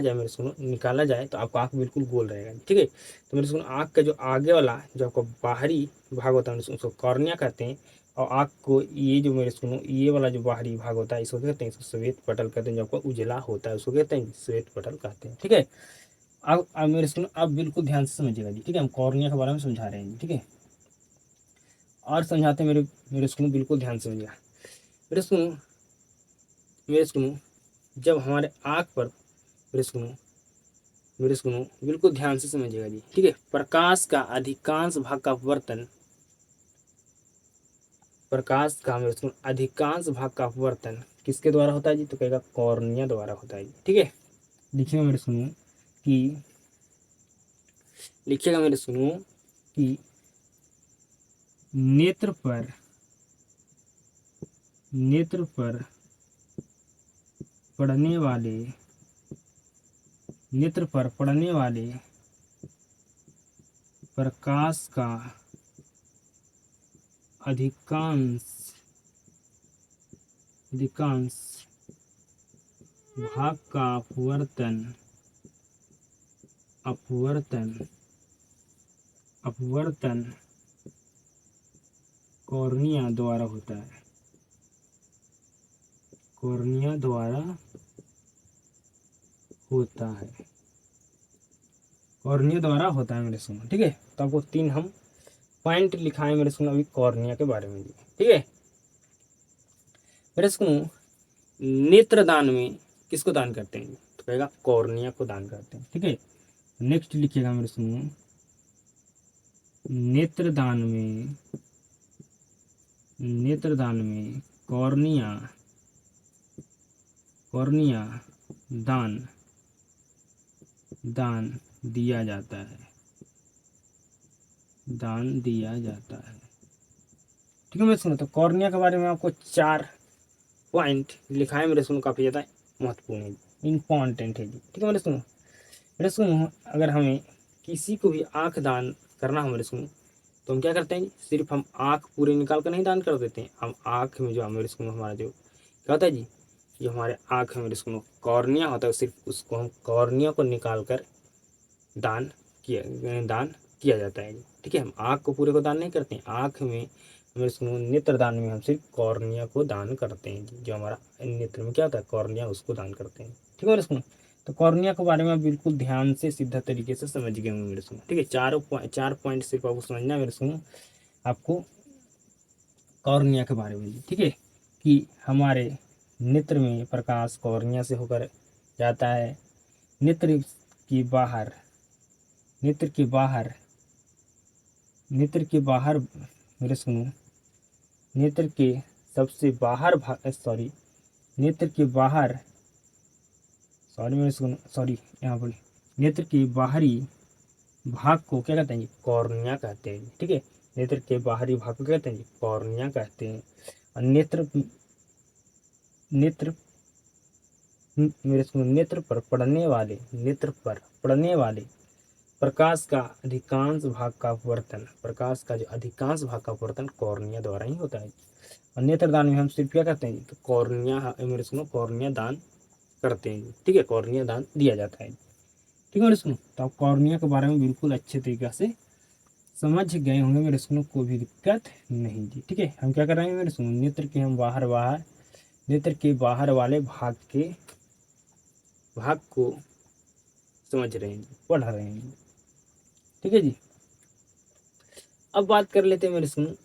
जाए तो आपका आँख बिल्कुल गोल रहेगा। ठीक है, तो मेरे सुनो आँख का जो आगे वाला जो आपका बाहरी भाग होता है मेरे सुनो उसको कॉर्निया कहते हैं। और आँख को ये जो मेरे सुनो ये वाला जो बाहरी भाग होता है इसको कहते हैं, इसको श्वेत पटल कहते हैं। जो आपका उजला होता है उसको कहते हैं श्वेत पटल कहते हैं। ठीक है, अब मेरे सुनो अब बिल्कुल ध्यान से समझिएगा जी। ठीक है, हम कॉर्निया के बारे में समझा रहे हैं। ठीक है, और समझाते मेरे सुनो, बिल्कुल ध्यान से समझिएगा मेरे सुनो जब हमारे आँख पर मेरे सुनो बिल्कुल ध्यान से समझिएगा जी। ठीक है, प्रकाश का अधिकांश भाग का अपवर्तन किसके द्वारा होता है जी। तो कहेगा कॉर्निया द्वारा होता है जी। ठीक है, लिखिएगा मेरे सुनो कि नेत्र पर पड़ने वाले प्रकाश का अधिकांश भाग का अपवर्तन कॉर्निया द्वारा होता है। मेरे सुनो। ठीक है, तो आपको 3 हम पॉइंट लिखाए मेरे सुनो अभी कॉर्निया के बारे में। ठीक है मेरे सुनो, नेत्रदान में किसको दान करते हैं। तो कहेगा कॉर्निया को दान करते हैं। ठीक है, नेक्स्ट लिखिएगा मेरे सुनो, नेत्रदान में कॉर्निया दान दिया जाता है। ठीक है मेरे सुनो, तो कॉर्निया के बारे में आपको 4 पॉइंट लिखा है मेरे सुनो, काफ़ी ज़्यादा महत्वपूर्ण है, इम्पॉर्टेंट है जी। ठीक है मेरे सुनो अगर हमें किसी को भी आँख दान करना हो मेरे सुनो, तो हम क्या करते हैं जी, सिर्फ हम आँख पूरे निकाल कर नहीं दान कर देते हैं, हम आँख में जो मेरे स्कूल हमारा जो क्या होता है जी, जो हमारे आँख में मेरे स्कूल कॉर्निया होता है, सिर्फ उसको हम कॉर्निया को निकाल कर दान किया जाता है जी। ठीक है, हम आँख को पूरे को दान नहीं करते हैं, आँख में मेरे स्कूल नेत्र दान में हम सिर्फ कॉर्निया को दान करते हैं जी, जो हमारा नेत्र में क्या होता है कॉर्निया, उसको दान करते हैं। ठीक है मेरे स्कूल, तो कॉर्निया के बारे में आप बिल्कुल ध्यान से सीधा तरीके से समझ गए होंगे मेरे स्कूल। ठीक है, चार पॉइंट सिर्फ आपको समझना है मेरे स्कूल, आपको कॉर्निया के बारे में। ठीक है, कि हमारे नेत्र में प्रकाश कॉर्निया से होकर जाता है, नेत्र की बाहर नेत्र के बाहर मेरे सुनो, नेत्र के सबसे बाहर भाग सॉरी नेत्र के बाहर सॉरी मेरे सुनो सॉरी यहाँ पर नेत्र के बाहरी भाग को क्या कहते हैं जी, कॉर्निया कहते हैं। ठीक है, नेत्र के बाहरी भाग को क्या कहते हैं जी, कॉर्निया कहते हैं। और नेत्र मेरे सुनो, नेत्र पर पड़ने वाले प्रकाश का जो अधिकांश भाग का अपवर्तन कॉर्निया द्वारा ही होता है। और नेत्रदान में हम सिर्फ क्या करते हैं जी, तो कॉर्निया मेरे सुनो कॉर्निया दान करते हैं। ठीक है, कॉर्निया दान दिया जाता है। ठीक है मेरे सुनो, तो आप कॉर्निया के बारे में बिल्कुल अच्छे तरीके से समझ गए होंगे मेरे सुनो, कोई भी दिक्कत नहीं जी। ठीक है, हम क्या कर रहे हैं मेरे सुनो, नेत्र के हम नेत्र के बाहर वाले भाग को समझ रहे हैं, पढ़ रहे हैं। ठीक है जी, अब बात कर लेते हैं मेरे सुनो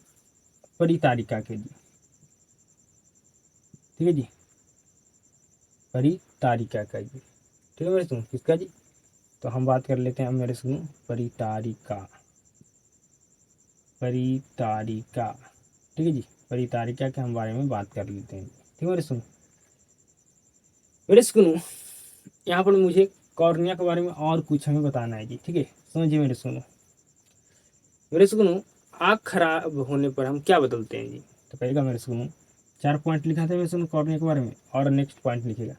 परितारिका के जी। ठीक है जी, परितारिका का जी। ठीक है मेरे सुनो, किसका जी, तो हम बात कर लेते हैं अब मेरे सुनो परितारिका। ठीक है जी, परितारिका के हम बारे में बात कर लेते हैं। ठीक है मेरे सुनो यहाँ पर मुझे कॉर्निया के बारे में और कुछ हमें बताना है जी। ठीक है, समझिए मेरे सुनो आँख खराब होने पर हम क्या बदलते हैं जी, तो कहेगा मेरे सुनो 4 पॉइंट लिखा था मेरे सुनो कॉर्निया के बारे में, और नेक्स्ट पॉइंट लिखेगा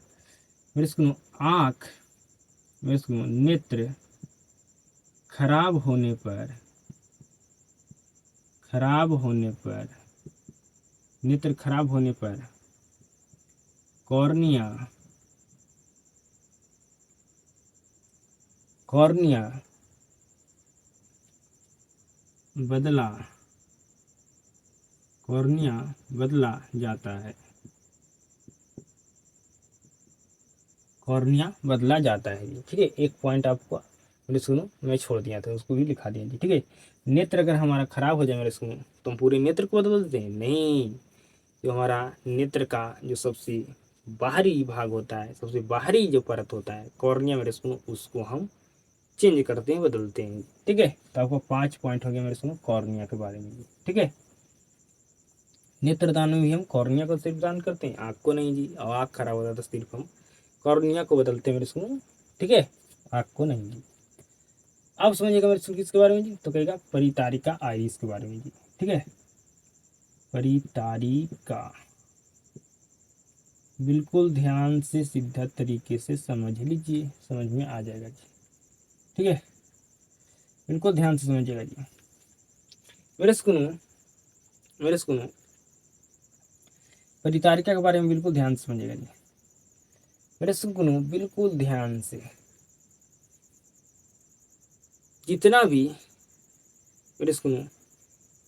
मेरे सुनो आँख मेरे सुनो नेत्र खराब होने पर नेत्र खराब होने पर कॉर्निया बदला जाता है। कॉर्निया बदला जाता है जी। ठीक है, एक पॉइंट आपको मेरे सुनो मैं छोड़ दिया था, उसको भी लिखा दिया जी। ठीक है, नेत्र अगर हमारा खराब हो जाए मेरे सुनो, तो हम पूरे नेत्र को बदल देते हैं नहीं, जो हमारा नेत्र का जो सबसे बाहरी भाग होता है, सबसे बाहरी जो परत होता है कॉर्निया मेरे सुनो, उसको हम चेंज करते हैं, बदलते हैं। ठीक है, तो आपको 5 पॉइंट हो गया मेरे सुनो कॉर्निया के बारे में। ठीक है, नेत्रदान में भी हम कॉर्निया को सिर्फ दान करते हैं, आँख को नहीं जी। और आँख खराब होता है तो सिर्फ हम कॉर्निया को बदलते हैं मेरे सुनो। ठीक है, आँख को नहीं जी। अब समझिएगा मेरे सुनो किसके बारे में जी, तो कहेगा परितारिका आइरिस के बारे में जी। ठीक है, परितारिका बिल्कुल ध्यान से सीधा तरीके से समझ लीजिए, समझ में आ जाएगा जी। ठीक है, बिल्कुल ध्यान से समझिएगा जी मेरे सुनो परितारिका के बारे में बिल्कुल ध्यान से समझिएगा जी मेरे सुनो, बिल्कुल ध्यान से। जितना भी मेरे सुनो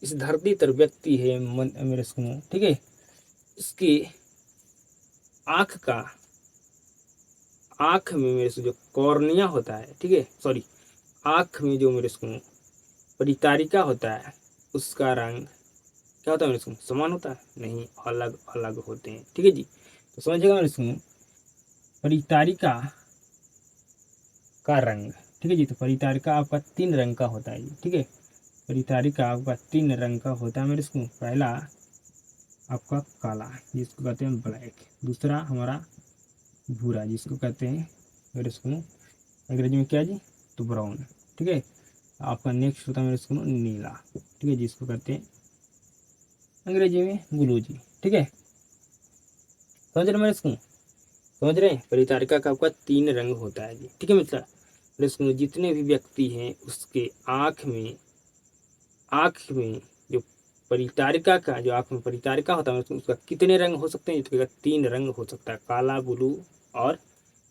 इस धरती पर व्यक्ति है मेरे सुनो, ठीक है, इसकी आँख में मेरे से जो कॉर्निया होता है, ठीक है सॉरी, आँख में जो मेरे सुनो परितारिका होता है, उसका रंग क्या होता है मेरे सुनो, समान होता है नहीं, अलग अलग होते हैं। ठीक है जी, तो समझिएगा मेरे सुनो परितारिका का रंग। ठीक है जी, तो परितारिका आपका 3 रंग का होता है जी। ठीक है, परितारिका आपका 3 रंग का होता है मेरे सुनो। पहला आपका काला जिसको कहते हैं ब्लैक, दूसरा हमारा भूरा जिसको कहते हैं मेरे सुनो अंग्रेजी में क्या जी, तो ब्राउन। ठीक है, आपका नेक्स्ट होता है मेरे सुनो नीला, ठीक है, जिसको कहते हैं अंग्रेजी में ब्लू जी। ठीक है, समझ रहे मेरे सुनो, समझ रहे हैं, परितारिका का आपका 3 रंग होता है जी। ठीक है मित्र, मेरे सुनो जितने भी व्यक्ति हैं उसके आँख में आँख में जो परितारिका का, जो आँख में परितारिका होता है उसका कितने रंग हो सकते हैं? तो 3 रंग हो सकता है, काला, ब्लू और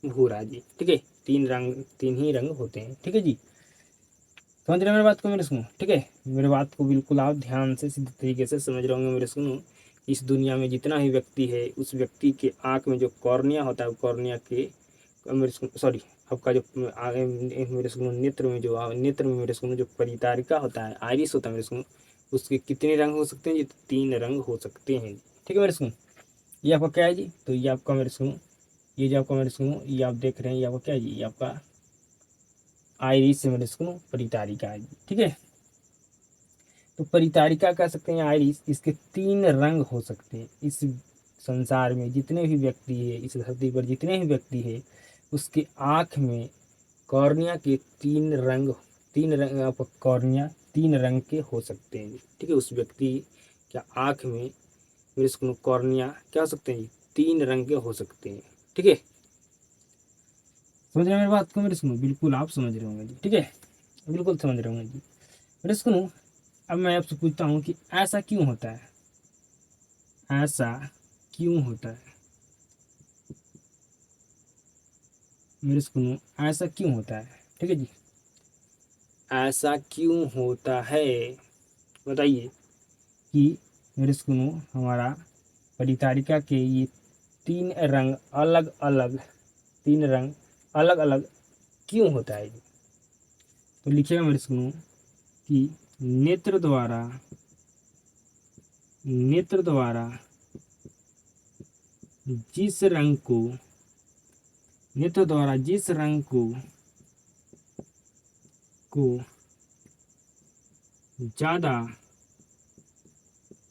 भूरा जी। ठीक है, 3 रंग, 3 ही रंग होते हैं। ठीक है जी, समझ रहे हैं मेरी बात को मेरे सुनो? ठीक है, मेरी बात को बिल्कुल आप ध्यान से सीधे तरीके से समझ रहे होंगे मेरे सुनो। इस दुनिया में जितना भी व्यक्ति है, उस व्यक्ति के आँख में जो कॉर्निया होता है, कॉर्निया के मेरे सुनो, सॉरी, आपका जो मेरे सुनो नेत्र में, जो नेत्र में मेरे सुनो जो परितारिका होता है, आइरिस होता है मेरे सुनो, उसके कितने रंग हो सकते हैं जी? 3 रंग हो सकते हैं। ठीक है मेरे सुनो, ये आपका क्या है जी? तो ये आपका मेरे सुनो, ये जो आपका मेरे सुनो, ये आप देख रहे हैं, ये आपका क्या है जी? ये आपका आइरिस से मेरे सुनो परितारिका है जी। ठीक है, तो परितारिका कह सकते हैं आइरिस, इसके 3 रंग हो सकते हैं। इस संसार में जितने भी व्यक्ति है, इस धरती पर जितने भी व्यक्ति है, उसके आँख में कॉर्निया के 3 रंग आपका कॉर्निया 3 रंग के हो सकते हैं। ठीक है, उस व्यक्ति के आँख में मेरे सुनो कॉर्निया क्या हो सकते हैं जी? 3 रंग के हो सकते हैं। ठीक है, समझ रहे हैं मेरी बात को मेरे सुनो? बिल्कुल आप समझ रहे होंगे जी। ठीक है, बिल्कुल समझ रहे होंगे जी मेरे सुनो। अब मैं आपसे पूछता हूँ कि ऐसा क्यों होता है? ऐसा क्यों होता है मेरे सुनो? ऐसा क्यों होता है? ठीक है जी, ऐसा क्यों होता है बताइए कि मेरे सुनो हमारा परितारिका के ये 3 रंग अलग अलग, 3 रंग अलग अलग क्यों होता है जी? तो लिखिएगा मेरे सुनो कि नेत्र द्वारा, नेत्र द्वारा जिस रंग को, नेत्र द्वारा जिस रंग को ज्यादा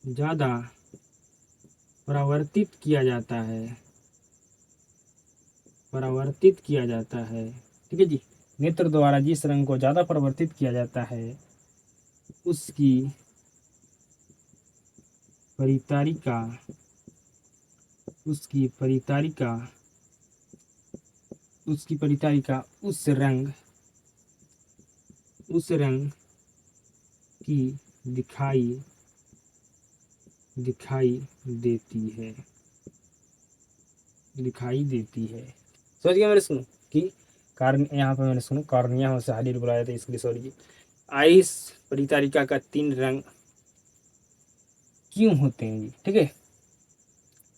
ज्यादा परावर्तित किया जाता है, परावर्तित किया जाता है। ठीक है जी, नेत्र द्वारा जिस रंग को ज्यादा परावर्तित किया जाता है, उसकी परितारिका, उसकी परितारिका, उसकी परितारिका उस रंग की दिखाई दिखाई देती है, दिखाई देती है। समझ गया मेरे सुनो कि कारण यहाँ पे मैंने सुनो कॉर्निया हो हालिर बुलाया था, इसके लिए सॉरी जी। आइस परितारिका का 3 रंग क्यों होते हैं जी? ठीक है,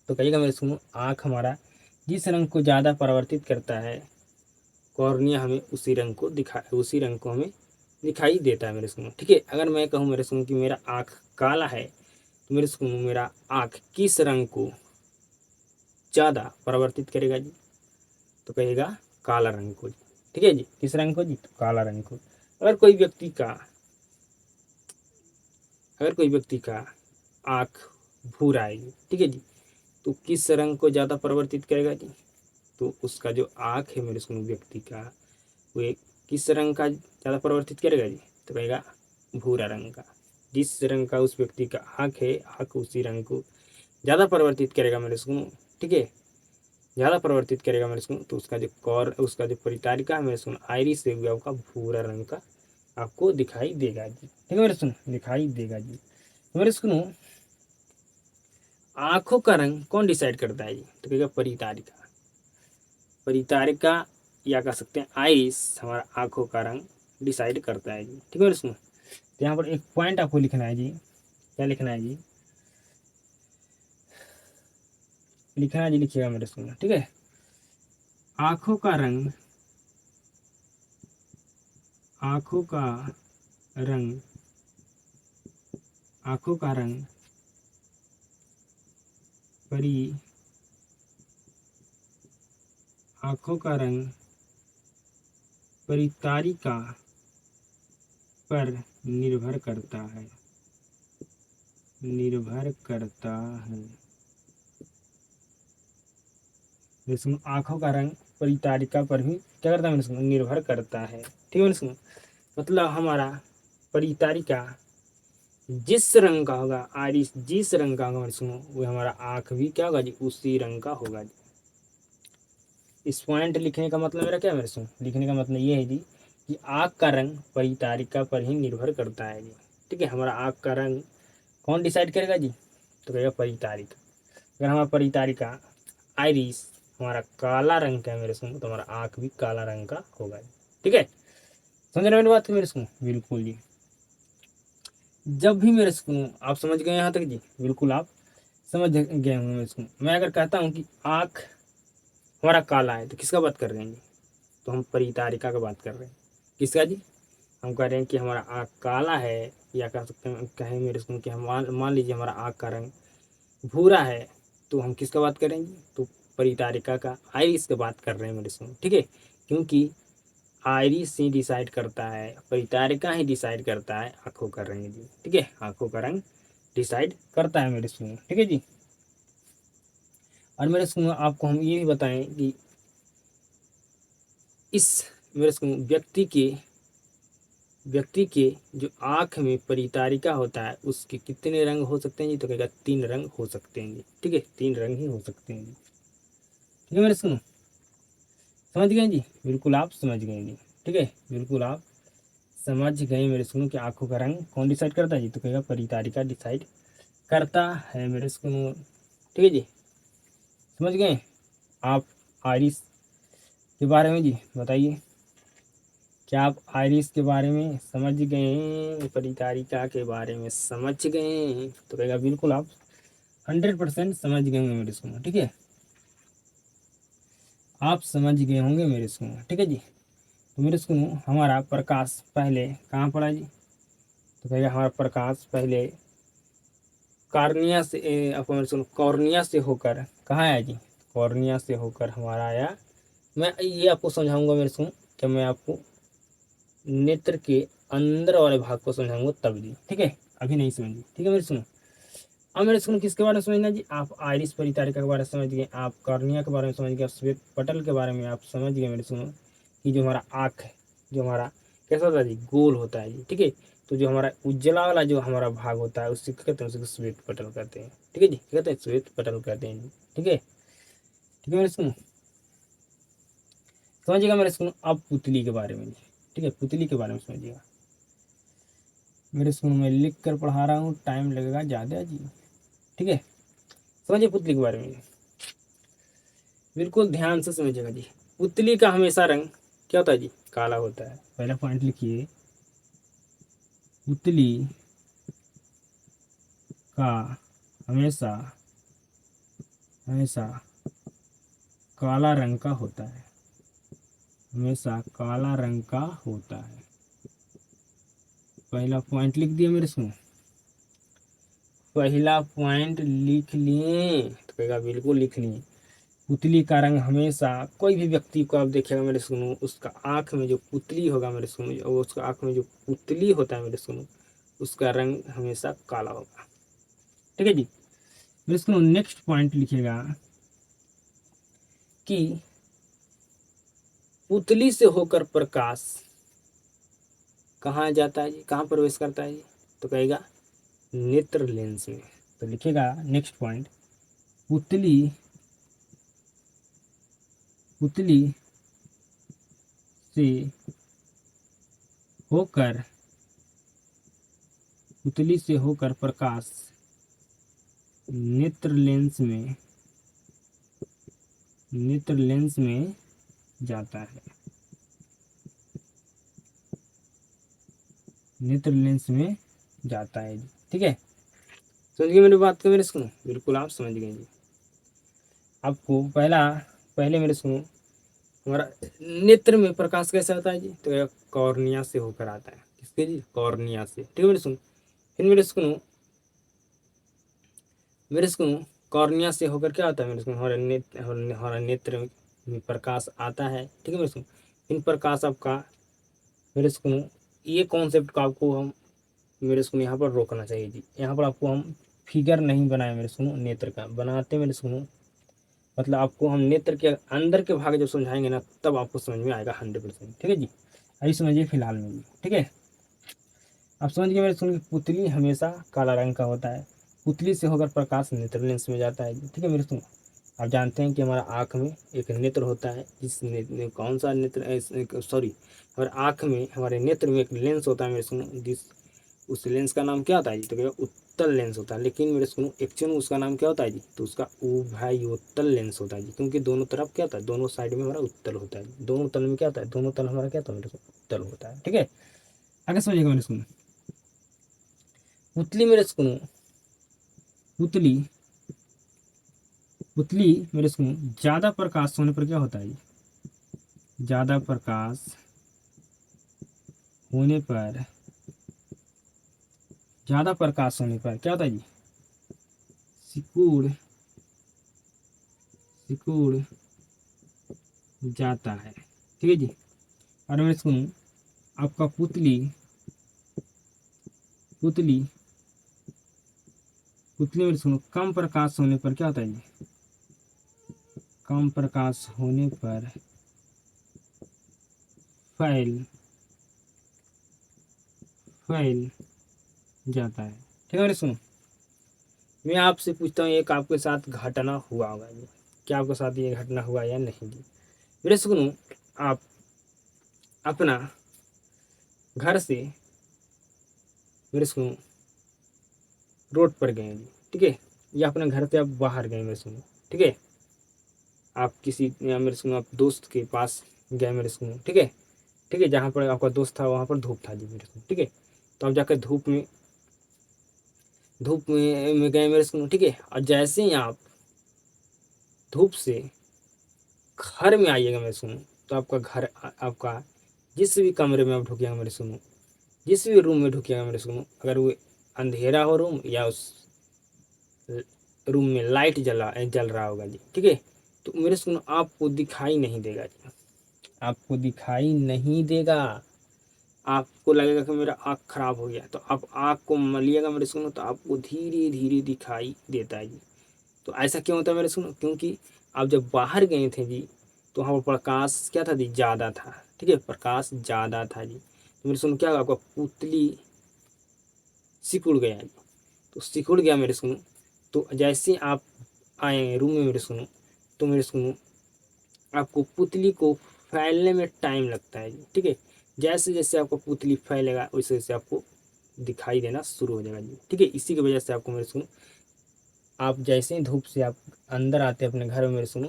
तो कहिएगा मेरे सुनो, आँख हमारा जिस रंग को ज़्यादा परावर्तित करता है, कॉर्निया हमें उसी रंग को हमें दिखाई देता है मेरे सुनो। ठीक है, अगर मैं कहूँ मेरे सुनो कि मेरा आँख काला है, तो मेरे सुनो मेरा आँख किस रंग को ज़्यादा परावर्तित करेगा जी? तो कहेगा काला रंग को जी। ठीक है जी, किस रंग को जी? तो काला रंग को। अगर कोई व्यक्ति का, अगर कोई व्यक्ति का आँख भूरा है जी, ठीक है जी, तो किस रंग को ज़्यादा परिवर्तित करेगा जी? तो उसका जो आँख है मेरे सुनो व्यक्ति का, वो एक किस रंग का ज़्यादा परिवर्तित करेगा जी? तो कहेगा भूरा रंग का। जिस रंग का उस व्यक्ति का आँख है, आँख उसी रंग को ज़्यादा परिवर्तित करेगा मेरे सुनो। ठीक है, ज़्यादा परिवर्तित करेगा मेरे सुनो, तो उसका जो परितारिका है मेरे सुनो आइरिस से हुआ आपका भूरा रंग का आपको दिखाई देगा जी। ठीक है मेरे सुनो, दिखाई देगा जी। तो मेरे सुनो, आंखों का रंग कौन डिसाइड करता है जी? तो कहेगा परितारिका। परितारिका या कह सकते हैं आइरिस हमारा आंखों का रंग डिसाइड करता है जी। ठीक है मेरे सुनो, तो यहाँ पर एक पॉइंट आपको लिखना है जी। क्या लिखना है जी? लिखना है जी, लिखिएगा मेरे सुनो। ठीक है, आंखों का रंग, आंखों का रंग, आंखों का रंग परी आंखों का रंग परितारिका पर निर्भर करता है, निर्भर करता है। जैसे आंखों का रंग परितारिका पर भी क्या करता है? निर्भर करता है। ठीक है सुनो, मतलब हमारा परितारिका जिस रंग का होगा, आइरिस जिस रंग का होगा सुनो, वो हमारा आंख भी क्या होगा जी? उसी रंग का होगा जी। इस पॉइंट लिखने का मतलब मेरा क्या है लिखने का मतलब ये है जी कि आँख का रंग परितारिका पर ही निर्भर करता है जी। ठीक है। हमारा आँख का रंग कौन डिसाइड करेगा जी? तो कहेगा परितारिका। अगर हमारा परितारिका आइरिस हमारा काला रंग का है मेरे सुनो, तो हमारा आँख भी काला रंग का होगा। ठीक है, समझ रहे मेरी बात को मेरे सुनो? बिल्कुल जी। जब भी मेरे सुनो आप समझ गए यहाँ तक जी? बिल्कुल आप समझ गए होंगे मेरे सुनो। मैं अगर कहता हूँ कि आँख हमारा काला है, तो किसका बात कर रहे हैं जी? तो हम परितारिका का बात कर रहे हैं। किसका जी? हम कह रहे हैं कि हमारा आँख काला है, या कह सकते हैं कहें मेरे सुनो कि हम मान लीजिए हमारा आँख का रंग भूरा है, तो हम किसका बात करेंगे? तो परितारिका का, आइरिस की बात कर रहे हैं मेरे सुनो। ठीक है, क्योंकि आइरिस ही डिसाइड करता है, परितारिका ही डिसाइड करता है आंखों का रंग जी। ठीक है, आंखों का रंग डिसाइड करता है मेरे सुनो। ठीक है जी। और मेरे सुनो आपको हम ये भी बताएं कि इस मेरे सुनो व्यक्ति के जो आँख में परितारिका होता है, उसके कितने रंग हो सकते हैं जी? तो कहेगा 3 रंग हो सकते हैं जी। ठीक है, 3 रंग ही हो सकते हैं जी। ठीक है मेरे सुनो, समझ गए जी? बिल्कुल आप समझ गए जी। ठीक है, बिल्कुल आप समझ गए मेरे सुनो कि आंखों का रंग कौन डिसाइड करता है जी? तो कहेगा परितारिका डिसाइड करता है मेरे सुनो। ठीक है जी, समझ गए आप आइरिस के बारे में जी? बताइए, क्या आप आइरिस के बारे में समझ गए, परितारिका के बारे में समझ गए? तो कहेगा बिल्कुल आप 100% समझ गए होंगे मेरे सुनो। ठीक है, आप समझ गए होंगे मेरे सुनो। ठीक है जी। तो मेरे सुनो हमारा प्रकाश पहले कहाँ पड़ा जी? तो कहेगा हमारा प्रकाश पहले कार्निया से आपको मेरे सुनो कॉर्निया से होकर कहाँ आया जी? कॉर्निया से होकर हमारा आया। मैं ये आपको समझाऊंगा मेरे सुनो, जब मैं आपको नेत्र के अंदर वाले भाग को समझाऊंगा तब जी। ठीक है, अभी नहीं समझिए। ठीक है मेरे सुनो, अब मेरे सुनो किसके बारे में समझना जी? आप आइरिस परितारिका के बारे में समझ गए, आप कॉर्निया के बारे में समझ गए, आप श्वेत पटल के बारे में आप समझ गए मेरे सुनो कि जो हमारा आँख है, जो हमारा कैसा होता है जी? गोल होता है जी। ठीक है, तो जो हमारा उज्ज्वला वाला जो हमारा भाग होता है उससे क्या कहते हैं? उसको श्वेत पटल कहते हैं। ठीक है जी, क्या कहते हैं? श्वेत पटल कहते हैं जी। ठीक है, ठीक है मेरे सुनो, समझिएगा मेरे सुनो। अब पुतली के बारे में जी। ठीक है, पुतली के बारे में समझिएगा मेरे सुनो। मैं लिख कर पढ़ा रहा हूँ, टाइम लगेगा ज़्यादा जी। ठीक है, समझिए पुतली के बारे में, बिल्कुल ध्यान से समझिएगा जी। पुतली का हमेशा रंग क्या होता है जी? काला होता है। पहला पॉइंट लिखिए, पुतली का हमेशा हमेशा काला रंग का होता है, हमेशा काला रंग का होता है। पहला पॉइंट लिख दिया मेरे सुनो, पहला पॉइंट लिख लिए? तो कहेगा बिल्कुल लिख लिए। पुतली का रंग हमेशा, कोई भी व्यक्ति को आप देखिएगा मेरे सुनो, उसका आँख में जो पुतली होगा मेरे सुनो, और उसका आँख में जो पुतली होता है मेरे सुनो, उसका रंग हमेशा काला होगा। ठीक है जी। मेरे सुनो नेक्स्ट पॉइंट लिखिएगा कि पुतली से होकर प्रकाश कहाँ जाता है जी? कहाँ प्रवेश करता है जी? तो कहेगा नेत्र लेंस में। तो लिखिएगा नेक्स्ट पॉइंट, पुतली पुतली से होकर पुतली से होकर प्रकाश नेत्र लेंस में जाता है, नेत्र लेंस में जाता है जी। ठीक है, समझ गए मेरी बात को मेरे सुनो? बिल्कुल आप समझ गए जी। आपको पहले मेरे सुनो, हमारा नेत्र में प्रकाश कैसे आता है जी? तो कॉर्निया से होकर आता है। किसके जी? कॉर्निया से। ठीक है मेरे सुनो, फिर मेरे सुनो कॉर्निया से होकर क्या आता है मेरे सुनो? हमारा नेत्र में प्रकाश आता है। ठीक है मेरे सुनो, इन प्रकाश आपका मेरे सुनो, ये कॉन्सेप्ट को आपको हम मेरे सुनो यहाँ पर रोकना चाहिए जी। यहाँ पर आपको हम फिगर नहीं बनाए मेरे सुनो, नेत्र का बनाते मेरे सुनो, मतलब आपको हम नेत्र के अंदर के भाग जब समझाएंगे ना, तब आपको समझ में आएगा 100%। ठीक है जी, अभी समझिए फिलहाल में जी। ठीक है, आप समझ गए मेरे सुन कि पुतली हमेशा काला रंग का होता है, पुतली से होकर प्रकाश नेत्र लेंस में जाता है जी। ठीक है मेरे सुन, आप जानते हैं कि हमारा आँख में एक नेत्र होता है, जिस कौन सा नेत्र, सॉरी, हमारे आँख में, हमारे नेत्र में एक लेंस होता है मेरे सुनो, जिस उस लेंस का नाम क्या होता है जी? तो क्या उत्तल लेंस होता है। लेकिन मेरे सुनो एक्चुअल में उसका नाम क्या होता है जी? तो उसका उभयोत्तल लेंस होता है जी, क्योंकि दोनों तरफ क्या होता है, दोनों साइड में हमारा उत्तल होता है। दोनों तल में क्या होता है, दोनों तल हमारा क्या होता है मेरे को, उत्तल होता है। ठीक है, आगे समझिएगा मेरे सुनो। पुतली मेरे सुनो, पुतली पुतली मेरे सुनो, ज्यादा प्रकाश होने पर क्या होता है? ज्यादा प्रकाश होने पर, ज्यादा प्रकाश होने पर क्या होता है जी? सिकुड़ सिकुड़ जाता है। ठीक है जी। और मैं सुनूं, आपका पुतली पुतली पुतली में सुनो, कम प्रकाश होने पर क्या होता है जी? कम प्रकाश होने पर फैल फैल जाता है। ठीक है मेरे सुनो, मैं आपसे पूछता हूँ, एक आपके साथ घटना हुआ होगा जी, क्या आपके साथ ये घटना हुआ या नहीं जी? मेरे सुनो, आप अपना घर से मेरे सुनो रोड पर गए जी, ठीक है, या अपने घर से आप बाहर गए मेरे सुनो, ठीक है, आप किसी या मेरे सुनो आप दोस्त के पास गए मेरे सुनो, ठीक है, ठीक है, जहाँ पर आपका दोस्त था वहाँ पर धूप था जी मेरे सुनो, ठीक है, तो आप जाकर धूप में गए मेरे सुनो, ठीक है, और जैसे ही आप धूप से घर में आइएगा मेरे सुनो, तो आपका घर आपका जिस भी कमरे में आप ढुकिएगा मेरे सुनो, जिस भी रूम में ढुकिएगा मेरे सुनो, अगर वो अंधेरा हो रूम या उस रूम में लाइट जल रहा होगा जी, ठीक है, तो मेरे सुनो आपको दिखाई नहीं देगा जी, आपको दिखाई नहीं देगा। आपको लगेगा कि मेरा आँख खराब हो गया, तो आप आँख को मलिएगा मेरे सुनो, तो आपको धीरे धीरे दिखाई देता है जी। तो ऐसा क्यों होता है मेरे सुनो, क्योंकि आप जब बाहर गए थे जी, तो वहाँ पर प्रकाश क्या था जी, ज़्यादा था। ठीक है, प्रकाश ज़्यादा था जी, तो मेरे सुनो क्या होगा, आपका पुतली सिकुड़ गया जी। तो सिकुड़ गया मेरे सुनो, तो जैसे आप आए रूम में मेरे सुनो, तो मेरे सुनो आपको पुतली को फैलने में टाइम लगता है जी, ठीक है, जैसे जैसे आपको पुतली फैलेगा वैसे वैसे आपको दिखाई देना शुरू हो जाएगा जी, ठीक है। इसी की वजह से आपको मेरे सुनो, आप जैसे ही धूप से आप अंदर आते हैं अपने घर में मेरे सुनो,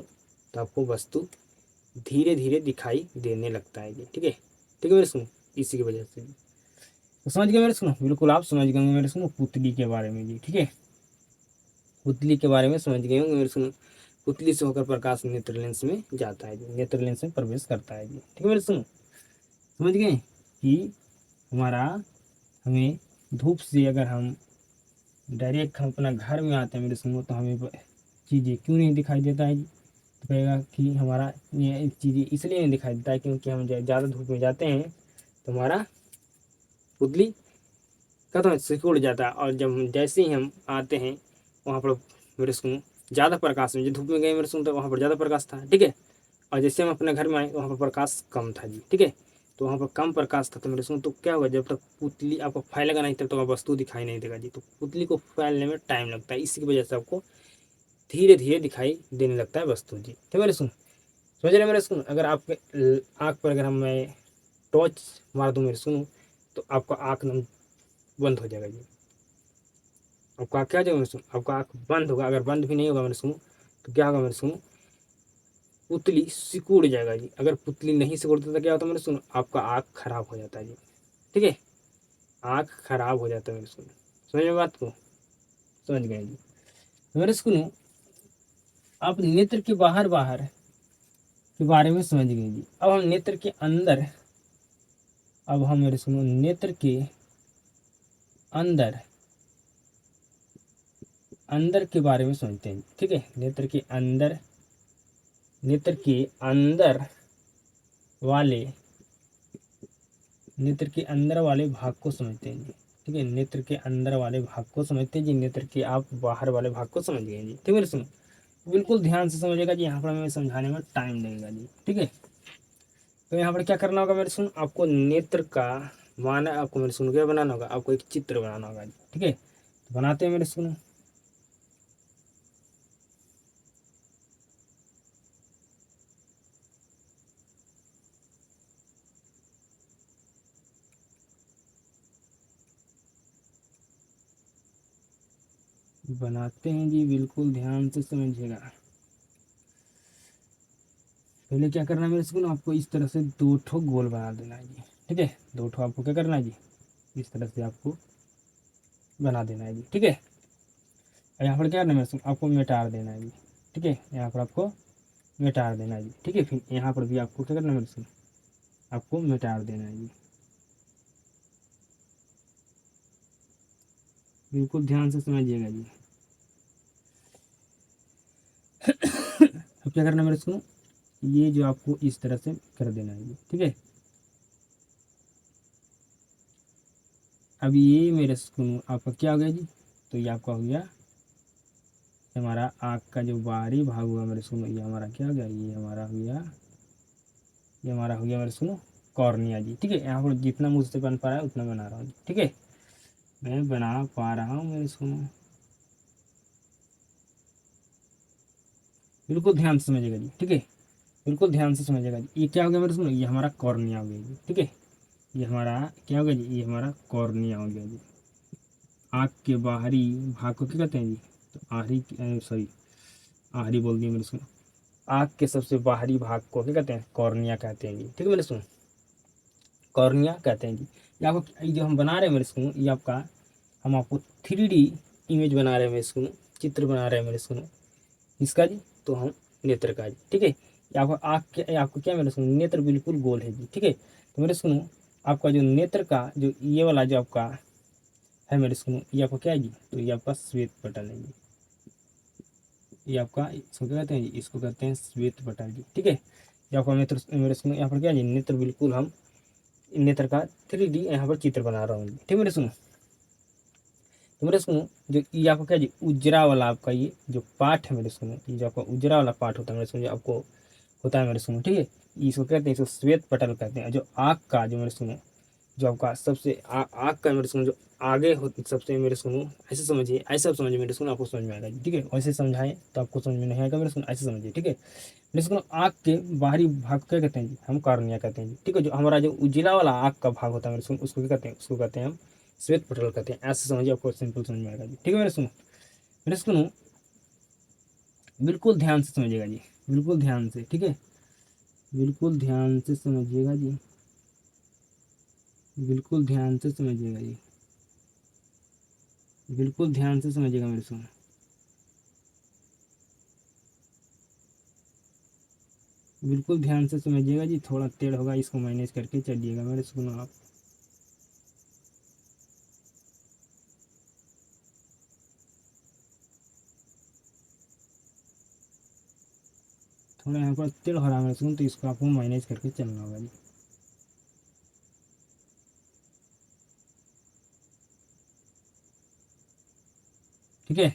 तो आपको वस्तु धीरे धीरे दिखाई देने लगता है जी, ठीक है, ठीक है मेरे सुनो, इसी की वजह से। तो समझ गए मेरे सुनो, बिल्कुल आप समझ गए मेरे सुनो पुतली के बारे में जी, ठीक है, पुतली के बारे में समझ गए होंगे मेरे सुनो। पुतली से होकर प्रकाश नेत्र लेंस में जाता है जी, नेत्र लेंस में प्रवेश करता है जी, ठीक है मेरे सुनो, समझ गए कि हमारा हमें धूप से अगर हम डायरेक्ट हम अपना घर में आते हैं मेरे सुनो, तो हमें चीज़ें क्यों नहीं दिखाई देता है जी? तो कहेगा कि हमारा ये चीज़ें इसलिए नहीं दिखाई देता है क्योंकि हम ज़्यादा धूप में जाते हैं, तो हमारा पुतली का तो सिकुड़ जाता है, और जब जैसे ही हम आते हैं वहाँ पर मेरे सुनो ज़्यादा प्रकाश में, जो धूप में गए मेरे सुनो तो वहाँ पर ज़्यादा प्रकाश था, ठीक है, और जैसे हम अपने घर में आए वहाँ पर प्रकाश कम था जी, ठीक है, तो वहाँ पर कम प्रकाश था, तो मेरे सुनो तो क्या होगा, जब तक पुतली आपको फैलेगा नहीं तब तक वस्तु दिखाई नहीं देगा जी, तो पुतली को फैलने में टाइम लगता है, इसी की वजह से आपको धीरे धीरे दिखाई देने लगता है वस्तु जी, ठीक है मेरे सुनो, समझ रहे मेरे सुनो। अगर आपके आँख पर अगर हम मैं टॉर्च मार दूँ मेरे सुनो, तो आपका आँख बंद हो जाएगा जी, आपका क्या जाएगा मेरे सुनो, आपका आँख बंद होगा, अगर बंद भी नहीं होगा मेरे सुनो, तो क्या होगा मेरे सुनो, पुतली सिकुड़ जाएगा जी, अगर पुतली नहीं सिकुड़ता तो क्या होता है मेरे सुनो, आपका आँख खराब हो जाता है जी, ठीक है, आँख खराब हो जाता है मेरे सुनो, समझ में बात को, समझ गए जी। तो मेरे सुनो आप नेत्र के बाहर बाहर के बारे में समझ गए जी, अब हम नेत्र के अंदर, अब हम मेरे सुनो नेत्र के अंदर अंदर के बारे में समझते हैं, ठीक है, नेत्र के अंदर वाले नेत्र के अंदर वाले भाग को समझते हैं जी, ठीक है, नेत्र के अंदर वाले भाग को समझते हैं जी, नेत्र के आप बाहर वाले भाग को समझ गए जी, ठीक है सुनो, बिल्कुल ध्यान से समझिएगा जी, यहाँ पर हमें समझाने में टाइम लगेगा जी, ठीक है। तो यहाँ पर क्या करना होगा मेरे सुनो, आपको नेत्र का माना आपको मेरे सुनो क्या बनाना होगा, आपको एक चित्र बनाना होगा जी, ठीक है, तो बनाते हैं मेरे सुनो। बनाते हैं जी, बिल्कुल ध्यान से समझिएगा। पहले क्या करना है मेरे स्कूल, आपको इस तरह से दो ठो गोल बना देना है जी। ठीक है, दो ठो आपको क्या करना है जी, इस तरह से आपको बना देना है जी। ठीक है, और यहाँ पर क्या करना है मेरे स्कूल, आपको मिटार देना है जी। ठीक है, यहाँ पर आपको मिटार देना है जी। ठीक है, फिर यहाँ पर भी आपको क्या करना है मेरे स्कूल, आपको मिटार देना है जी। बिल्कुल ध्यान से समझिएगा जी। अब क्या करना है मेरे स्कूल, ये जो आपको इस तरह से कर देना है जी। ठीक है, अब ये मेरे स्कूल आपका क्या हो गया जी, तो ये आपका हो गया हमारा आँख का जो बाहरी भाग हुआ मेरे सुनो, ये हमारा क्या हो गया, ये हमारा हो गया, ये हमारा हो गया मेरे सुनो कॉर्निया जी। ठीक है, यहाँ पर जितना मुझसे बन पा रहा है उतना बना रहा हूँ जी। ठीक है, मैं बना पा रहा हूँ मेरे सुनो, बिल्कुल ध्यान से समझिएगा जी। ठीक है, बिल्कुल ध्यान से समझिएगा जी। ये क्या हो गया मेरे सुनो, ये हमारा कॉर्निया हो गया जी। ठीक है, ये हमारा क्या हो गया जी, ये हमारा कॉर्निया हो गया जी। आँख के बाहरी भाग को क्या कहते हैं जी, तो आहरी, सॉरी आहरी बोल दिया मेरे सुनो, आँख के सबसे बाहरी भाग को क्या कहते हैं, कॉर्निया कहते हैं जी। ठीक है मेरे सुनो, कॉर्निया कहते हैं जी। ये आपको ये जो हम बना रहे हैं मेरे स्कूल, ये आपका हम आपको 3D इमेज बना रहे हैं मेरे स्कूल, चित्र बना रहे हैं मेरे स्कूल, इसका जी, तो हम नेत्र का जी। ठीक है, ये आपको आँख के, आपको क्या मेरे स्कूल, नेत्र बिल्कुल गोल है जी। ठीक है, तो मेरे स्कूल आपका जो नेत्र का जो ये वाला जो आपका है मेरे स्कूल, ये आपका क्या है जी, तो ये आपका श्वेत पटल है जी। ये आपका इसको क्या कहते हैं जी, इसको कहते हैं श्वेत पटल जी। ठीक है, ये आपका नेत्र मेरे स्कूल यहाँ पर क्या है जी, नेत्र बिल्कुल हम नेत्र का 3D यहाँ पर चित्र बना रहा हूँ। ठीक है मेरे सुनो, तो मेरे सुनो जो ये आपको क्या जी, उजरा वाला आपका ये जो पार्ट है मेरे सुनो, ये जो आपका उजरा वाला पार्ट होता है मेरे सुनो, जो आपको होता है मेरे सुनो। ठीक है, इसको कहते हैं, इसको श्वेत पटल कहते हैं। जो आँख का जो मेरे सुनो, जो आपका सबसे आँख का मेरे सुनो जो आगे हो सबसे मेरे सुनो, ऐसे समझिए, ऐसे आप समझिए मेरे सुनो, आपको समझ में आएगा जी। ठीक है, वैसे समझाएं तो आपको समझ में नहीं आएगा मेरे सुनो, ऐसे समझिए। ठीक है, मेरे सुनो आँख के बाहरी भाग को क्या कहते हैं जी, हम कॉर्निया कहते हैं जी। ठीक है, जो हमारा जो उजला वाला आँख का भाग होता है मेरे सुनो, उसको क्या कहते हैं, उसको कहते हैं हम श्वेत पटल कहते हैं। ऐसे समझिए, आपको सिंपल समझ में आएगा जी। ठीक है मेरे सुनो बिल्कुल ध्यान से समझिएगा जी, बिल्कुल ध्यान से। ठीक है, बिल्कुल ध्यान से समझिएगा जी, बिल्कुल ध्यान से समझिएगा जी, बिल्कुल ध्यान से समझिएगा मेरे सुनो, बिल्कुल ध्यान से समझिएगा जी। थोड़ा टेढ़ होगा, इसको मैनेज करके चलिएगा मेरे सुनो आप। थोड़ा यहाँ पर टेढ़ हो रहा है मेरे सुनो, तो इसको आपको मैनेज करके चलना होगा जी। ठीक है,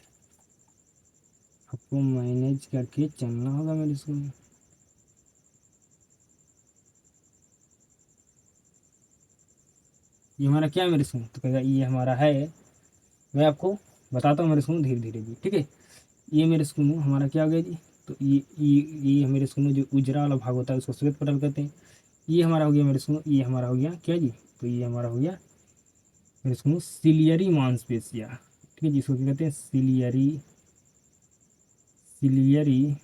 आपको मैनेज करके चलना होगा मेरे सुनो। ये हमारा क्या है मेरे सुनो, तो कहेगा ये हमारा है, मैं आपको बताता हूँ मेरे सुनो धीरे धीरे जी। ठीक है, ये मेरे सुनो हमारा क्या हो गया जी, तो ये मेरे सुनो जो उजरा वाला भाग होता है उसको श्वेत पटल कहते हैं। ये हमारा हो गया मेरे सुनो, ये हमारा हो गया क्या जी, तो ये हमारा हो गया मेरे सुनो सिलियरी मांसपेशिया। ठीक है, जिसको क्या कहते हैं, सिलियरी, सिलियरी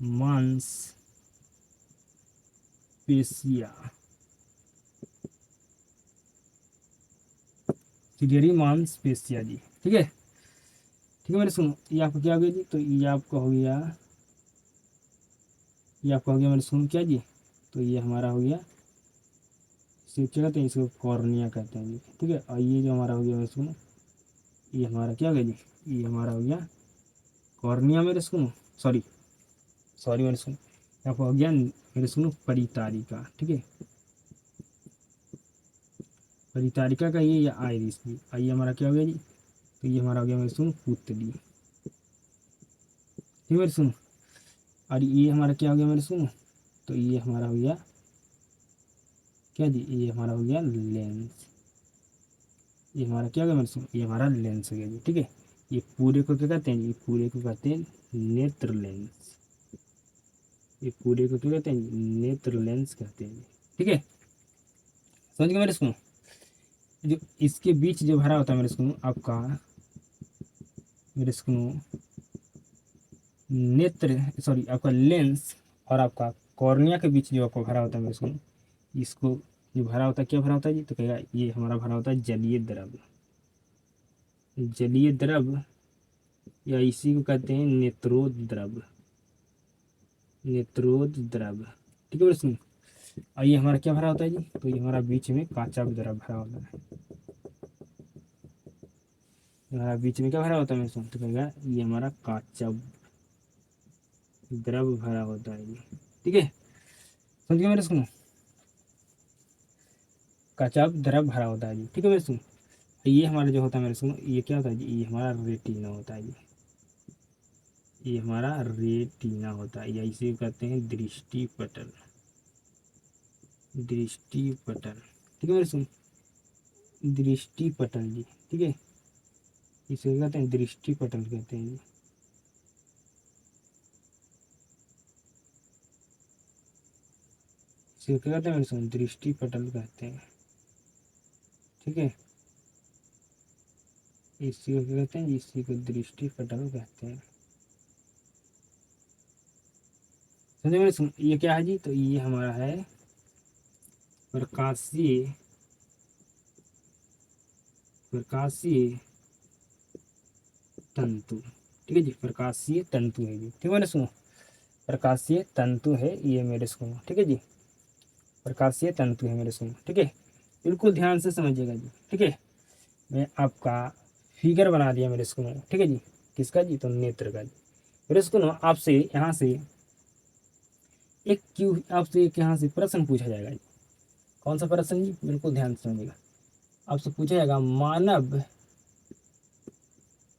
मांसपेशिया, सिलियरी मांसपेशिया जी। ठीक है, ठीक है मेरे सुनो, ये आपका क्या हो गया जी, तो ये आपका हो गया, ये आपका हो गया मेरे सुनो क्या जी, तो ये हमारा हो गया, इसे क्या कहते हैं, इसको कॉर्निया कहते हैं जी। ठीक है, और ये जो हमारा हो गया मेरे सुनो, ये हमारा क्या हो गया जी, ये हमारा हो गया कॉर्निया मेरे सुनो, सॉरी सॉरी मेरे सुनो, यहाँ पर हो गया मेरे सुनो परितारिका। ठीक है, परितारिका का ये या आइरिस जी, ये हमारा क्या हो गया जी, तो ये हमारा हो गया मेरे सुनो पुतली। ठीक है मेरे सुनो, और ये हमारा क्या हो गया मेरे सुनो, तो ये हमारा हो गया क्या जी, ये हमारा हो गया लेंस। ये हमारा क्या हो गया मेरे सुनो, ये हमारा लेंस हो गया जी। ठीक है, ये पूरे को क्या कहते हैं जी, पूरे को कहते हैं नेत्र लेंस। ये पूरे को क्या कहते हैं, नेत्र लेंस कहते हैं। ठीक है, समझ गए मेरे स्कूल, जो इसके बीच जो भरा होता है मेरे स्कूल आपका, मेरे स्कूल नेत्र सॉरी आपका लेंस और आपका कॉर्निया के बीच जो आपको भरा होता है मेरे स्कूल, इसको जो भरा होता है क्या भरा होता है जी, तो कहेगा ये हमारा भरा होता है जलीय द्रव। जलीय द्रव या इसी को कहते हैं नेत्रोद द्रव। नेत्रोद द्रव, ठीक है मेरे स्कूल। और ये हमारा क्या भरा होता है जी, तो ये हमारा बीच में काचब द्रव भरा होता है। हमारा बीच में क्या भरा होता है मेरे स्कूल, तो कहेगा ये हमारा काचब द्रव भरा होता है जी, ठीक है समझ गए मेरे स्कूल। काचब द्रव भरा होता है जी, ठीक है मेरे स्कूल। ये हमारा जो होता है मेरे स्कूल, ये क्या होता है जी, ये हमारा रेटिना होता है जी, ये हमारा रेटिना होता है या इसे कहते हैं दृष्टि पटल। दृष्टि पटल, ठीक है मेरे सुन, दृष्टि पटल जी, ठीक है इसे कहते हैं दृष्टि पटल कहते हैं जी। इसे क्या कहते हैं मेरे सुन, दृष्टि पटल कहते हैं, ठीक है इसी को क्या कहते हैं, इसी को दृष्टि पटल कहते हैं। समझे मेरे सुन, ये क्या है जी, तो ये हमारा है प्रकाशीय, प्रकाशीय तंतु, ठीक है जी, प्रकाशीय तंतु है जी, ठीक है मैंने सुनो, प्रकाशीय तंतु है ये मेरे सुनो, ठीक है जी, प्रकाशीय तंतु है मेरे सुनो, ठीक है बिल्कुल ध्यान से समझिएगा जी, ठीक है। मैं आपका फिगर बना दिया मेरे सुनो, ठीक है जी, किसका जी, तो नेत्र का जी। मेरे सुनो आपसे यहाँ से एक क्यू, आपसे एक यहाँ से प्रश्न पूछा जाएगा जी। कौन सा प्रश्न जी, बिल्कुल ध्यान से समझिएगा। आपसे पूछा जाएगा मानव,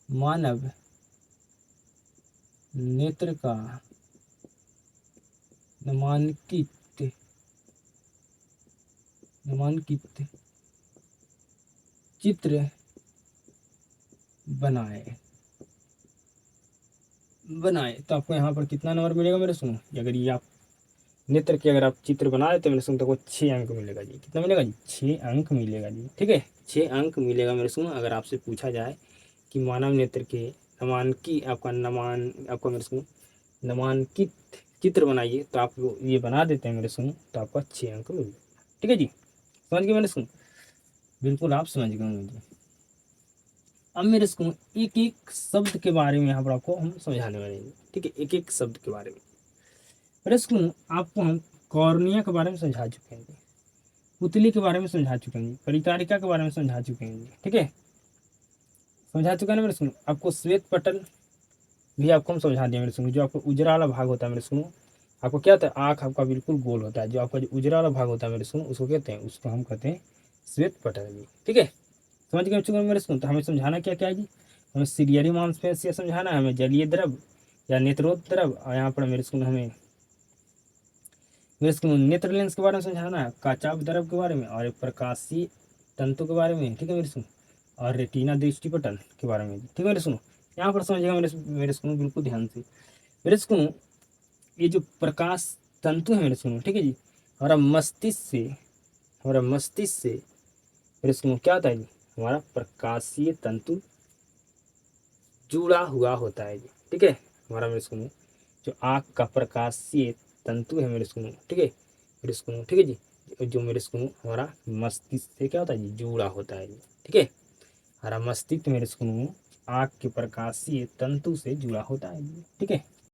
मानव नेत्र का नामांकित, नामांकित चित्र बनाए, बनाए तो आपको यहाँ पर कितना नंबर मिलेगा मेरे सुनो, अगर ये आप नेत्र के अगर आप चित्र बना देते मेरे सुनो तो आपको 6 अंक मिलेगा जी। कितना मिलेगा जी, 6 अंक मिलेगा जी, ठीक है 6 अंक मिलेगा मेरे सुनो। अगर आपसे पूछा जाए कि मानव नेत्र के नामांकी आपका नामान आपका मेरे सुनो नामांकित चित्र बनाइए, तो आप ये बना देते हैं मेरे सुनो तो आपका 6 अंक मिल जाएगा, ठीक है जी समझ गए मेरे सुनो, बिल्कुल आप समझ गए मुझे। अब मेरे स्कूल एक एक शब्द के बारे में यहाँ पर आपको हम समझाने वाले हैं, ठीक है एक एक शब्द के बारे में। मेरे स्कूल आपको हम कॉर्निया के बारे में समझा चुके हैं, पुतली के बारे में समझा चुके हैं, परिचारिका के बारे में समझा चुके हैं, ठीक है समझा चुका है ना मेरे स्कूल। आपको श्वेत पटल भी आपको हम समझा दिया मेरे स्कूल। जो आपको उजरा वाला भाग होता है मेरे स्कूल, आपको क्या होता है, आँख आपका बिल्कुल गोल होता है, जो आपका जो उजरा वाला भाग होता है मेरे स्कूल उसको कहते हैं, उसको हम कहते हैं श्वेत पटल जी, ठीक है समझ गए चुके मेरे स्कूल। तो हमें समझाना क्या क्या है जी, हमें सीरियरी मांसपेशियां समझाना है, हमें जलीय द्रव या नेत्रोद द्रव, और यहाँ पर मेरे स्कूल हमें मेरे स्कूल नेत्र लेंस के बारे में समझाना है, काचाभ द्रव के बारे में और एक प्रकाशीय तंतु के बारे में, ठीक है मेरे स्कूल, और रेटिना दृष्टिपटल के बारे में, ठीक है मेरे स्कूल। यहाँ पर समझिएगा मेरे स्कूल बिल्कुल ध्यान से। मेरे स्कूल ये जो प्रकाश तंतु है मेरे स्कूल, ठीक है जी, हमारा मस्तिष्क से, हमारा मस्तिष्क से मेरे स्कूल क्या होता है जी, हमारा प्रकाशीय तंतु जुड़ा हुआ होता है जी, ठीक है हमारा मेरे स्कूल में जो आँख का प्रकाशीय तंतु है मेरे स्कूल में, ठीक है मेरे स्कूल में, ठीक है जी, जो मेरे स्कूल में हमारा मस्तिष्क से क्या होता है जी, जुड़ा होता है जी, ठीक है हमारा मस्तिष्क मेरे स्कूल में आँख के प्रकाशीय तंतु से जुड़ा होता है जी, ठीक है